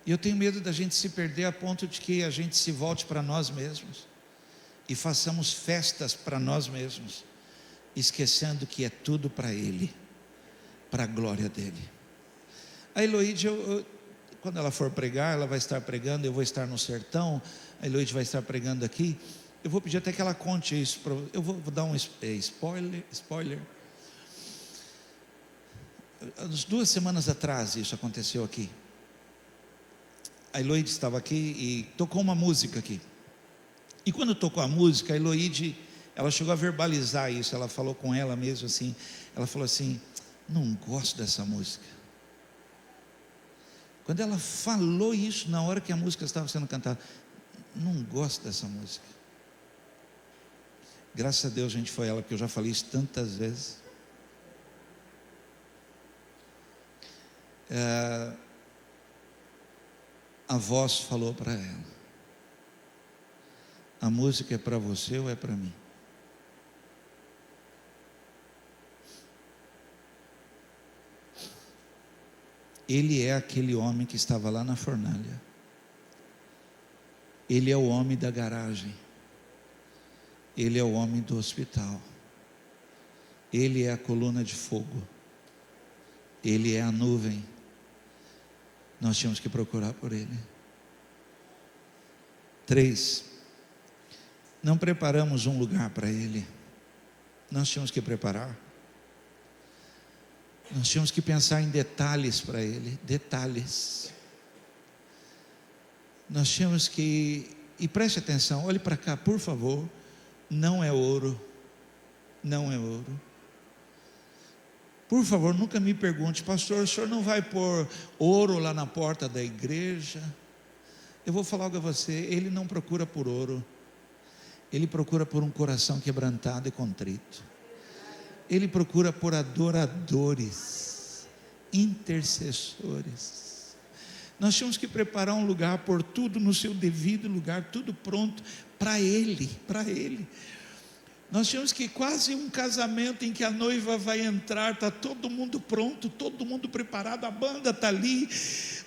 E eu tenho medo da gente se perder a ponto de que a gente se volte para nós mesmos e façamos festas para nós mesmos, esquecendo que é tudo para Ele, para a glória dEle. A Eloíde, quando ela for pregar, ela vai estar pregando, eu vou estar no sertão, a Eloíde vai estar pregando aqui. Eu vou pedir até que ela conte isso, eu vou dar um spoiler. Umas 2 semanas atrás isso aconteceu aqui. A Eloíde estava aqui e tocou uma música aqui. E quando tocou a música, a Eloíde, ela chegou a verbalizar isso. Ela falou com ela mesmo assim. Ela falou assim: não gosto dessa música. Quando ela falou isso, na hora que a música estava sendo cantada, não gosto dessa música. Graças a Deus, gente, foi ela, porque eu já falei isso tantas vezes. A voz falou para ela: a música é para você ou é para mim? Ele é aquele homem que estava lá na fornalha. Ele é o homem da garagem. Ele é o homem do hospital. Ele é a coluna de fogo. Ele é a nuvem. Nós tínhamos que procurar por Ele. 3, não preparamos um lugar para Ele. Nós tínhamos que preparar. Nós tínhamos que pensar em detalhes para Ele. Detalhes. Nós tínhamos que, e preste atenção, olhe para cá, por favor. Não é ouro. Não é ouro. Por favor, nunca me pergunte: pastor, o senhor não vai pôr ouro lá na porta da igreja? Eu vou falar algo a você: Ele não procura por ouro. Ele procura por um coração quebrantado e contrito. Ele procura por adoradores, intercessores. Nós tínhamos que preparar um lugar, pôr tudo no seu devido lugar, tudo pronto para Ele, para Ele. Nós tínhamos que, quase um casamento em que a noiva vai entrar, está todo mundo pronto, todo mundo preparado, a banda está ali,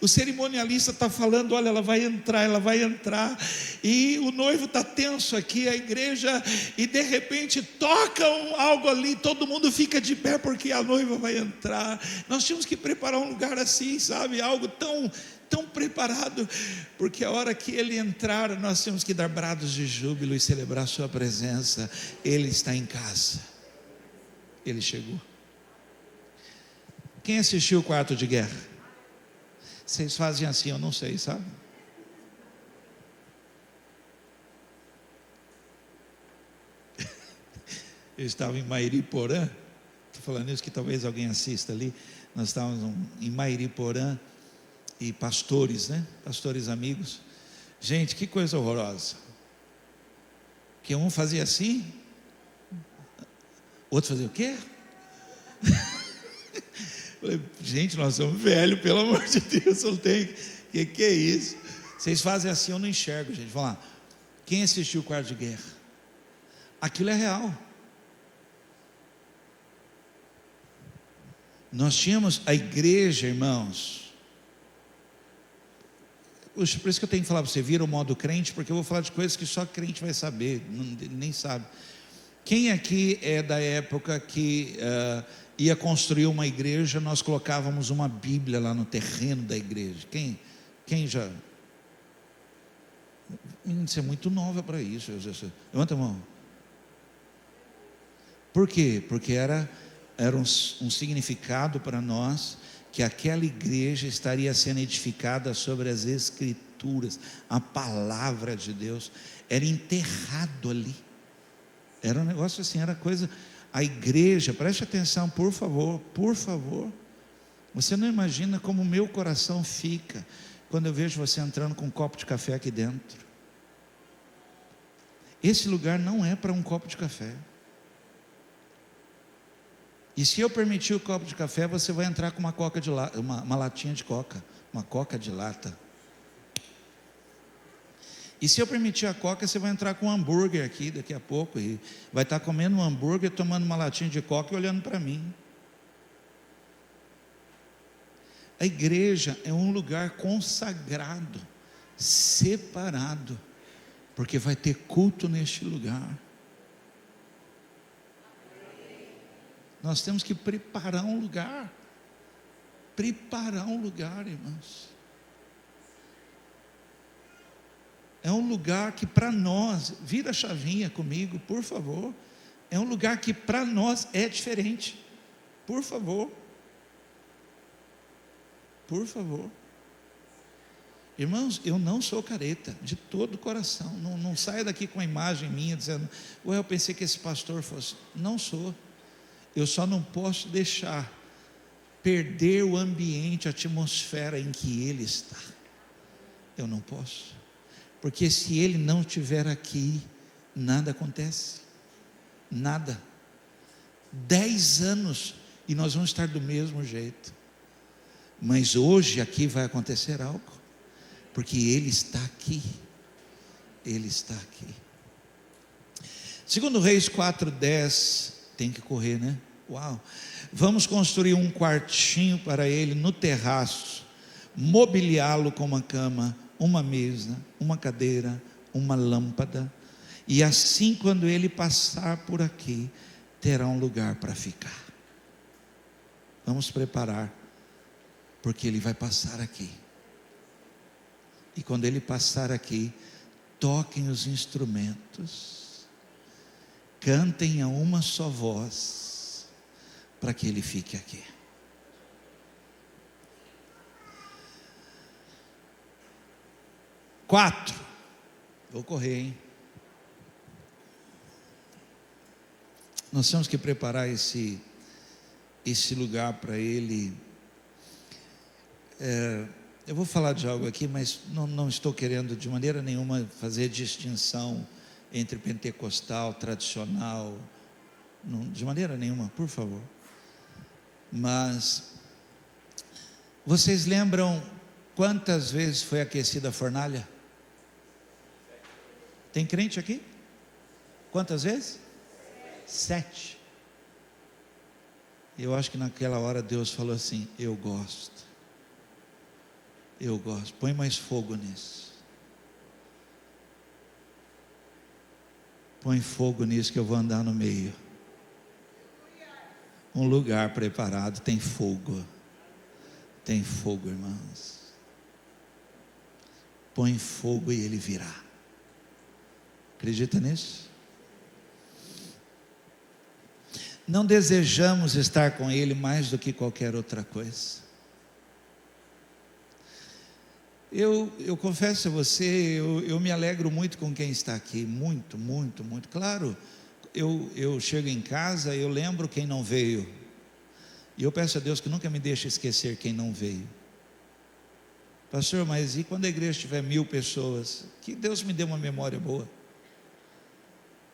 o cerimonialista está falando: olha, ela vai entrar, e o noivo está tenso aqui, a igreja, e de repente tocam algo ali, todo mundo fica de pé porque a noiva vai entrar. Nós tínhamos que preparar um lugar assim, sabe, algo tão preparado, porque a hora que Ele entrar, nós temos que dar brados de júbilo e celebrar sua presença. Ele está em casa, Ele chegou. Quem assistiu o Quarto de Guerra? Vocês fazem assim, eu não sei, sabe? Eu estava em Mairiporã, estou falando isso que talvez alguém assista ali. Nós estávamos em Mairiporã e pastores, né? Pastores amigos. Gente, que coisa horrorosa. Que um fazia assim, outro fazia o quê? Falei, gente, nós somos velhos, pelo amor de Deus, não tem. Que é isso? Vocês fazem assim, eu não enxergo, gente. Vamos lá. Quem assistiu o Quarto de Guerra? Aquilo é real. Nós tínhamos a igreja, irmãos. Puxa, por isso que eu tenho que falar para você, vira o modo crente, porque eu vou falar de coisas que só crente vai saber, nem sabe. Quem aqui é da época que ia construir uma igreja, nós colocávamos uma Bíblia lá no terreno da igreja? Quem já? Você é muito nova para isso. Levanta a mão. Por quê? Porque era um significado para nós, que aquela igreja estaria sendo edificada sobre as Escrituras, a palavra de Deus, era enterrado ali, era um negócio assim, era coisa, a igreja, preste atenção por favor, você não imagina como o meu coração fica, quando eu vejo você entrando com um copo de café aqui dentro. Esse lugar não é para um copo de café. E se eu permitir o copo de café, você vai entrar com uma latinha de coca, uma coca de lata. E se eu permitir a coca, você vai entrar com um hambúrguer aqui daqui a pouco, e vai estar comendo um hambúrguer, tomando uma latinha de coca e olhando para mim. A igreja é um lugar consagrado, separado, porque vai ter culto neste lugar. Nós temos que preparar um lugar, irmãos. É um lugar que para nós, vira a chavinha comigo, por favor. É um lugar que para nós é diferente, por favor. Irmãos, eu não sou careta, de todo o coração. Não saia daqui com a imagem minha dizendo, ué, eu pensei que esse pastor fosse. Não sou. Eu só não posso deixar perder o ambiente, a atmosfera em que Ele está. Eu não posso, porque se Ele não estiver aqui, nada acontece, nada. 10 anos e nós vamos estar do mesmo jeito, mas hoje aqui vai acontecer algo, porque Ele está aqui, Ele está aqui. Segundo Reis 4:10, tem que correr, né? Uau! Vamos construir um quartinho para ele no terraço, mobiliá-lo com uma cama, uma mesa, uma cadeira, uma lâmpada, e assim quando ele passar por aqui, terá um lugar para ficar. Vamos preparar, porque ele vai passar aqui, e quando ele passar aqui, toquem os instrumentos, cantem a uma só voz, para que ele fique aqui. Quatro, vou correr, hein? Nós temos que preparar esse lugar para ele. Eu vou falar de algo aqui, mas não estou querendo de maneira nenhuma fazer distinção entre pentecostal, tradicional, não, de maneira nenhuma, por favor. Mas vocês lembram quantas vezes foi aquecida a fornalha? Tem crente aqui? Quantas vezes? 7. Eu acho que naquela hora Deus falou assim, eu gosto, põe mais fogo nisso, põe fogo nisso que eu vou andar no meio. Um lugar preparado tem fogo, irmãos. Põe fogo e ele virá. Acredita nisso? Não desejamos estar com ele mais do que qualquer outra coisa. Eu confesso a você, eu me alegro muito com quem está aqui, muito, muito, muito. Claro, eu chego em casa, eu lembro quem não veio, e eu peço a Deus que nunca me deixe esquecer quem não veio. Pastor, mas e quando a igreja tiver 1000 pessoas? Que Deus me dê uma memória boa.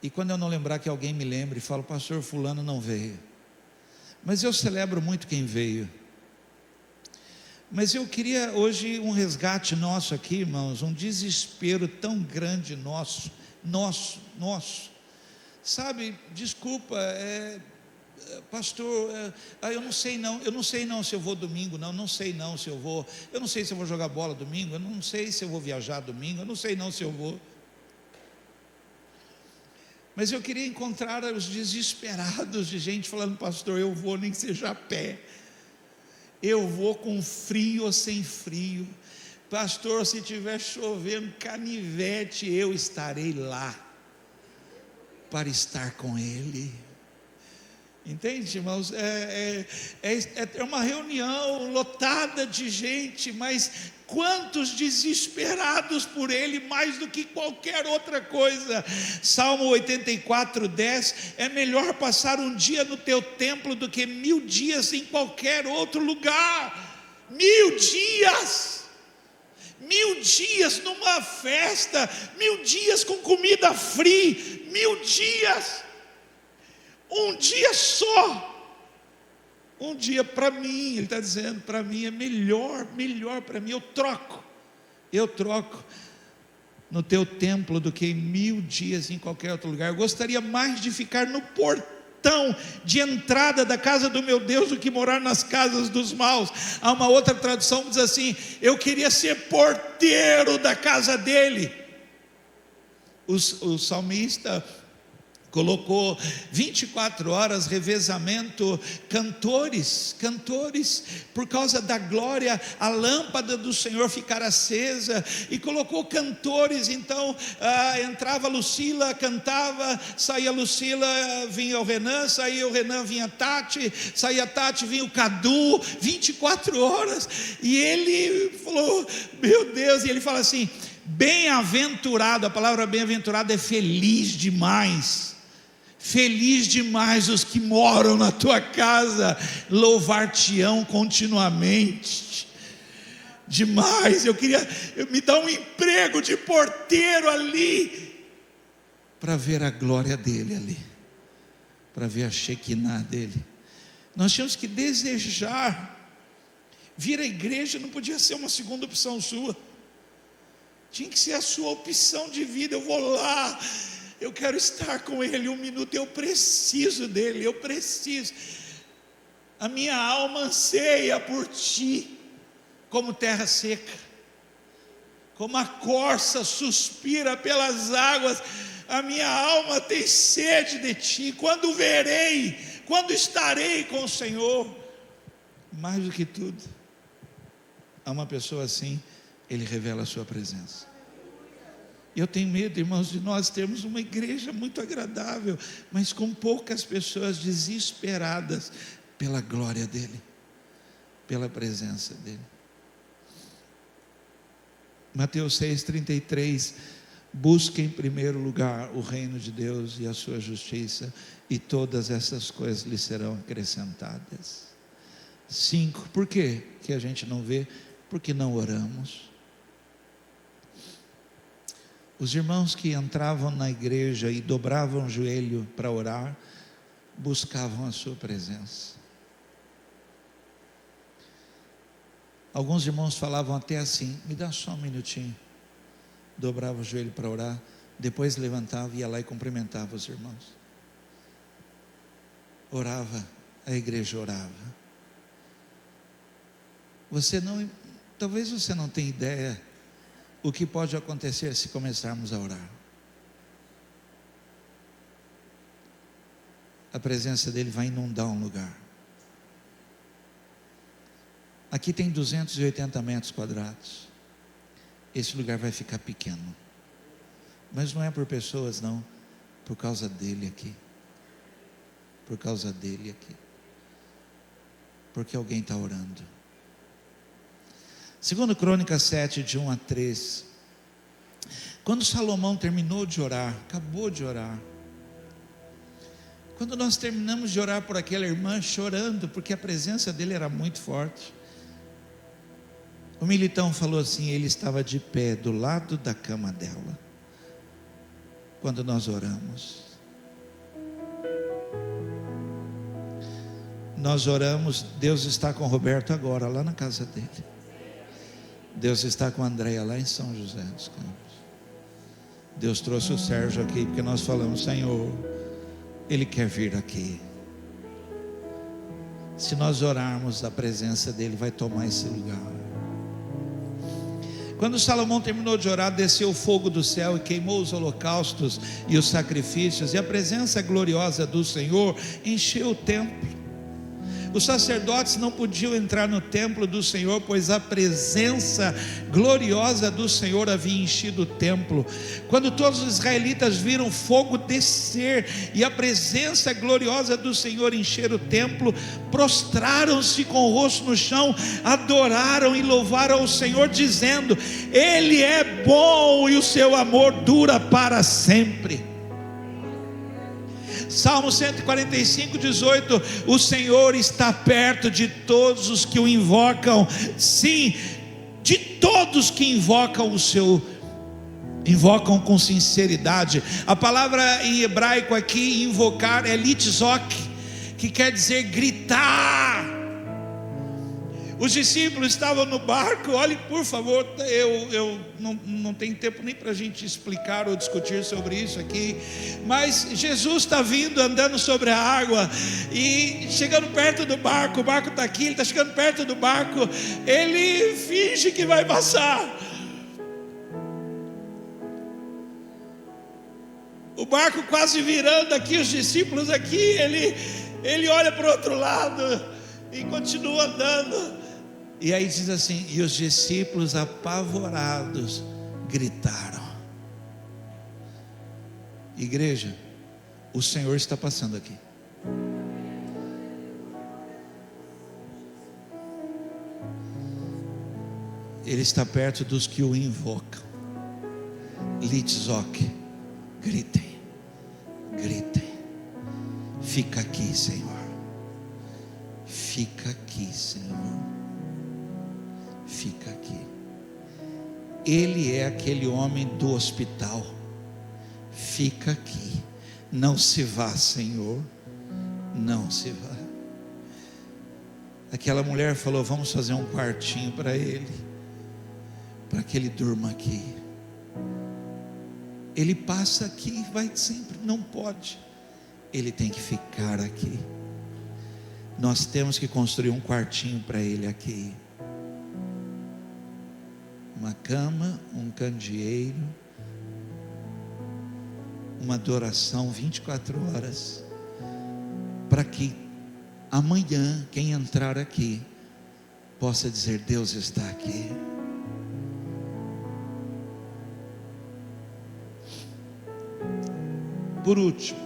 E quando eu não lembrar, que alguém me lembre e falo, pastor, fulano não veio. Mas eu celebro muito quem veio. Mas eu queria hoje um resgate nosso aqui, irmãos, um desespero tão grande nosso. Sabe, desculpa, pastor, eu não sei não se eu vou domingo, não sei não se eu vou, eu não sei se eu vou jogar bola domingo, eu não sei se eu vou viajar domingo, eu não sei não se eu vou. Mas eu queria encontrar os desesperados de gente falando, pastor, eu vou nem que seja a pé, eu vou com frio ou sem frio, pastor, se estiver chovendo canivete, eu estarei lá, para estar com Ele. Entende, irmãos? É uma reunião lotada de gente, mas quantos desesperados por Ele, mais do que qualquer outra coisa. Salmo 84:10, é melhor passar um dia no teu templo do que 1000 dias em qualquer outro lugar. 1000 dias, 1000 dias numa festa, 1000 dias com comida free, 1000 dias, um dia só, um dia para mim, ele está dizendo, para mim é melhor para mim, eu troco no teu templo do que 1000 dias em qualquer outro lugar. Eu gostaria mais de ficar no portão de entrada da casa do meu Deus do que morar nas casas dos maus. Há uma outra tradução que diz assim, eu queria ser porteiro da casa dele. O salmista colocou 24 horas, revezamento, cantores, por causa da glória, a lâmpada do Senhor ficar acesa, e colocou cantores. Então entrava a Lucila, cantava, saía a Lucila, vinha o Renan, saía o Renan, vinha a Tati, saía a Tati, vinha o Cadu, 24 horas, e ele falou, meu Deus, e ele fala assim, bem-aventurado, a palavra bem-aventurado é feliz demais os que moram na tua casa, louvar-te-ão continuamente. Demais, eu me dá um emprego de porteiro ali, para ver a glória dele ali, para ver a Shekinah dele. Nós tínhamos que desejar vir à igreja, não podia ser uma segunda opção sua, tinha que ser a sua opção de vida. Eu vou lá, eu quero estar com Ele 1 minuto, eu preciso dEle, a minha alma anseia por Ti, como terra seca, como a corça suspira pelas águas, a minha alma tem sede de Ti. Quando estarei com o Senhor? Mais do que tudo, a uma pessoa assim, Ele revela a sua presença. Eu tenho medo, irmãos, de nós termos uma igreja muito agradável, mas com poucas pessoas desesperadas pela glória dEle, pela presença dEle. Mateus 6:33, busque em primeiro lugar o reino de Deus e a sua justiça, e todas essas coisas lhe serão acrescentadas. 5, por quê que a gente não vê? Porque não oramos. Os irmãos que entravam na igreja e dobravam o joelho para orar, buscavam a sua presença. Alguns irmãos falavam até assim, me dá só um minutinho. Dobrava o joelho para orar, depois levantava e ia lá e cumprimentava os irmãos. Orava, a igreja orava. Talvez você não tenha ideia o que pode acontecer se começarmos a orar. A presença dele vai inundar um lugar. Aqui tem 280 metros quadrados. Esse lugar vai ficar pequeno, mas não é por pessoas não, por causa dele aqui, porque alguém está orando. Segundo Crônicas 7, de 1 a 3. Quando Salomão terminou de orar, acabou de orar, quando nós terminamos de orar por aquela irmã, chorando, porque a presença dele era muito forte, o militão falou assim: ele estava de pé do lado da cama dela, quando nós oramos. Nós oramos, Deus está com o Roberto agora, lá na casa dele. Deus está com a Andréia lá em São José dos Campos. Deus trouxe o Sérgio aqui, porque nós falamos: Senhor, ele quer vir aqui. Se nós orarmos, a presença dele vai tomar esse lugar. Quando Salomão terminou de orar, desceu o fogo do céu e queimou os holocaustos e os sacrifícios, e a presença gloriosa do Senhor encheu o templo. Os sacerdotes não podiam entrar no templo do Senhor, pois a presença gloriosa do Senhor havia enchido o templo. Quando todos os israelitas viram fogo descer e a presença gloriosa do Senhor encher o templo, prostraram-se com o rosto no chão, adoraram e louvaram ao Senhor, dizendo: Ele é bom e o seu amor dura para sempre. Salmo 145, 18: o Senhor está perto de todos os que o invocam, sim, de todos que invocam invocam com sinceridade. A palavra em hebraico aqui, invocar, é litzok, que quer dizer gritar. Os discípulos estavam no barco. Olhe, por favor, eu não tenho tempo nem para a gente explicar ou discutir sobre isso aqui, mas Jesus está vindo andando sobre a água e chegando perto do barco. O barco está aqui, ele está chegando perto do barco, ele finge que vai passar. O barco quase virando aqui, os discípulos aqui, ele olha para o outro lado e continua andando. E aí diz assim: e os discípulos apavorados gritaram. Igreja, o Senhor está passando aqui. Ele está perto dos que o invocam. Litzok, gritem, gritem. Fica aqui, Senhor. Fica aqui, Senhor. Fica aqui. Ele é aquele homem do hospital. Fica aqui. Não se vá, Senhor. Não se vá. Aquela mulher falou: vamos fazer um quartinho para ele, para que ele durma aqui. Ele passa aqui, vai sempre. Não pode. Ele tem que ficar aqui. Nós temos que construir um quartinho para ele aqui. Uma cama, um candeeiro, uma adoração 24 horas, para que amanhã quem entrar aqui possa dizer: Deus está aqui. Por último,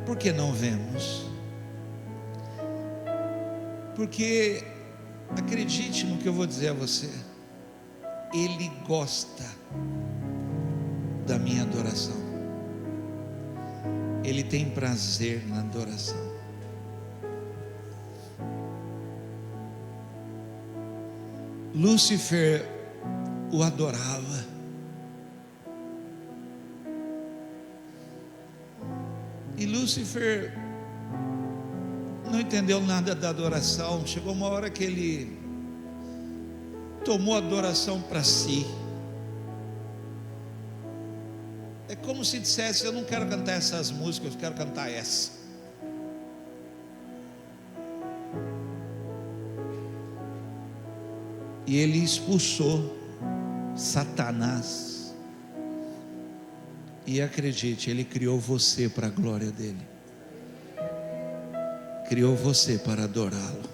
por que não vemos? Porque, acredite no que eu vou dizer a você, Ele gosta da minha adoração. Ele tem prazer na adoração. Lúcifer o adorava. E Lúcifer não entendeu nada da adoração. Chegou uma hora que ele tomou a adoração para si. É como se dissesse: eu não quero cantar essas músicas, eu quero cantar essa. E ele expulsou Satanás. E acredite, ele criou você para a glória dele. Criou você para adorá-lo.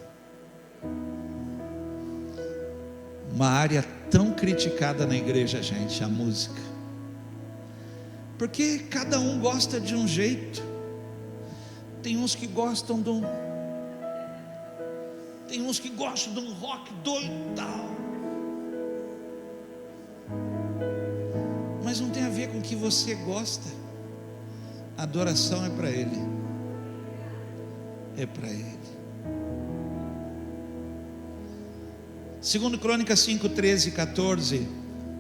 Uma área tão criticada na igreja, gente, a música. Porque cada um gosta de um jeito. Tem uns que gostam Tem uns que gostam de um rock doidão, mas não tem a ver com o que você gosta. A adoração é para Ele, é para Ele. Segundo Crônicas 5, 13 e 14,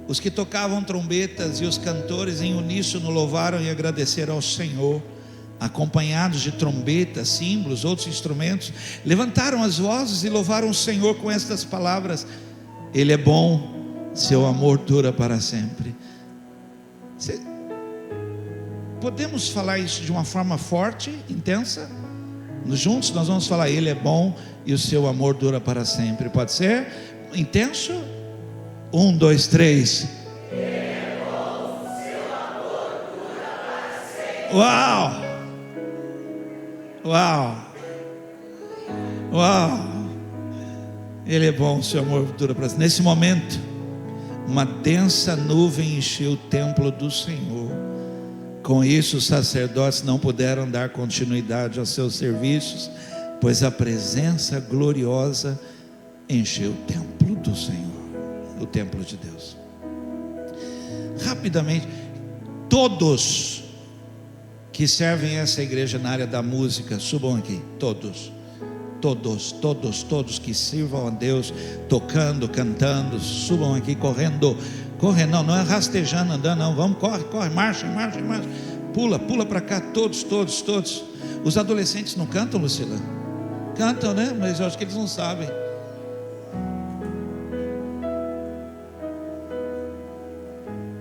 os que tocavam trombetas e os cantores em uníssono louvaram e agradeceram ao Senhor, acompanhados de trombetas, símbolos, outros instrumentos, levantaram as vozes e louvaram o Senhor com estas palavras: Ele é bom, seu amor dura para sempre. Podemos falar isso de uma forma forte, intensa? Juntos nós vamos falar: Ele é bom e o seu amor dura para sempre. Pode ser? Intenso? 1, 2, 3. Ele é bom, seu amor dura para sempre. Uau! Uau! Uau! Ele é bom, seu amor dura para sempre. Nesse momento, uma densa nuvem encheu o templo do Senhor. Com isso, os sacerdotes não puderam dar continuidade aos seus serviços, pois a presença gloriosa encheu o templo do Senhor, o templo de Deus. Rapidamente, todos que servem essa igreja na área da música, subam aqui, todos que sirvam a Deus, tocando, cantando, subam aqui, correndo, não é rastejando, andando, não, vamos, corre, marcha, pula para cá, todos. Os adolescentes não cantam, Lucila? Cantam, né? Mas eu acho que eles não sabem.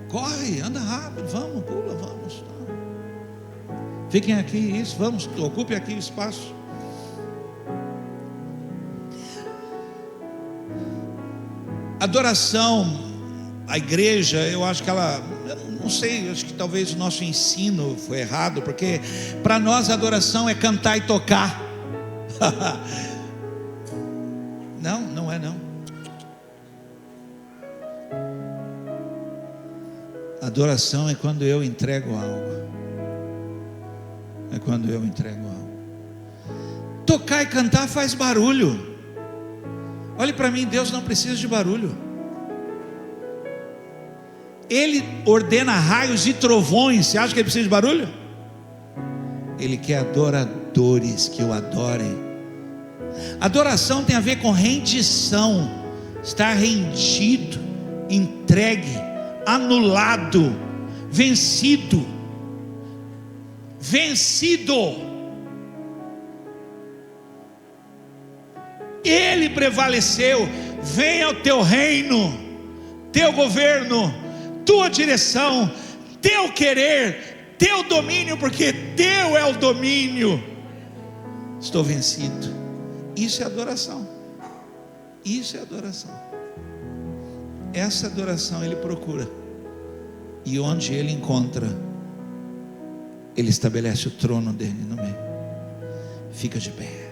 Corre, anda rápido, vamos, pula, vamos. Fiquem aqui, isso, vamos, ocupe aqui o espaço. Adoração, a igreja, eu acho que ela, não sei, acho que talvez o nosso ensino foi errado, porque para nós a adoração é cantar e tocar. Não é não. Adoração é quando eu entrego algo. Tocar e cantar faz barulho. Olhe para mim, Deus não precisa de barulho. Ele ordena raios e trovões. Você acha que ele precisa de barulho? Ele quer adoradores que o adorem. Adoração tem a ver com rendição. Estar rendido, entregue, anulado, vencido. Ele prevaleceu. Venha o teu reino, teu governo, tua direção, teu querer, teu domínio, porque teu é o domínio. Estou vencido. Isso é adoração. Essa adoração ele procura, e onde ele encontra, ele estabelece o trono dele no meio. Fica de pé.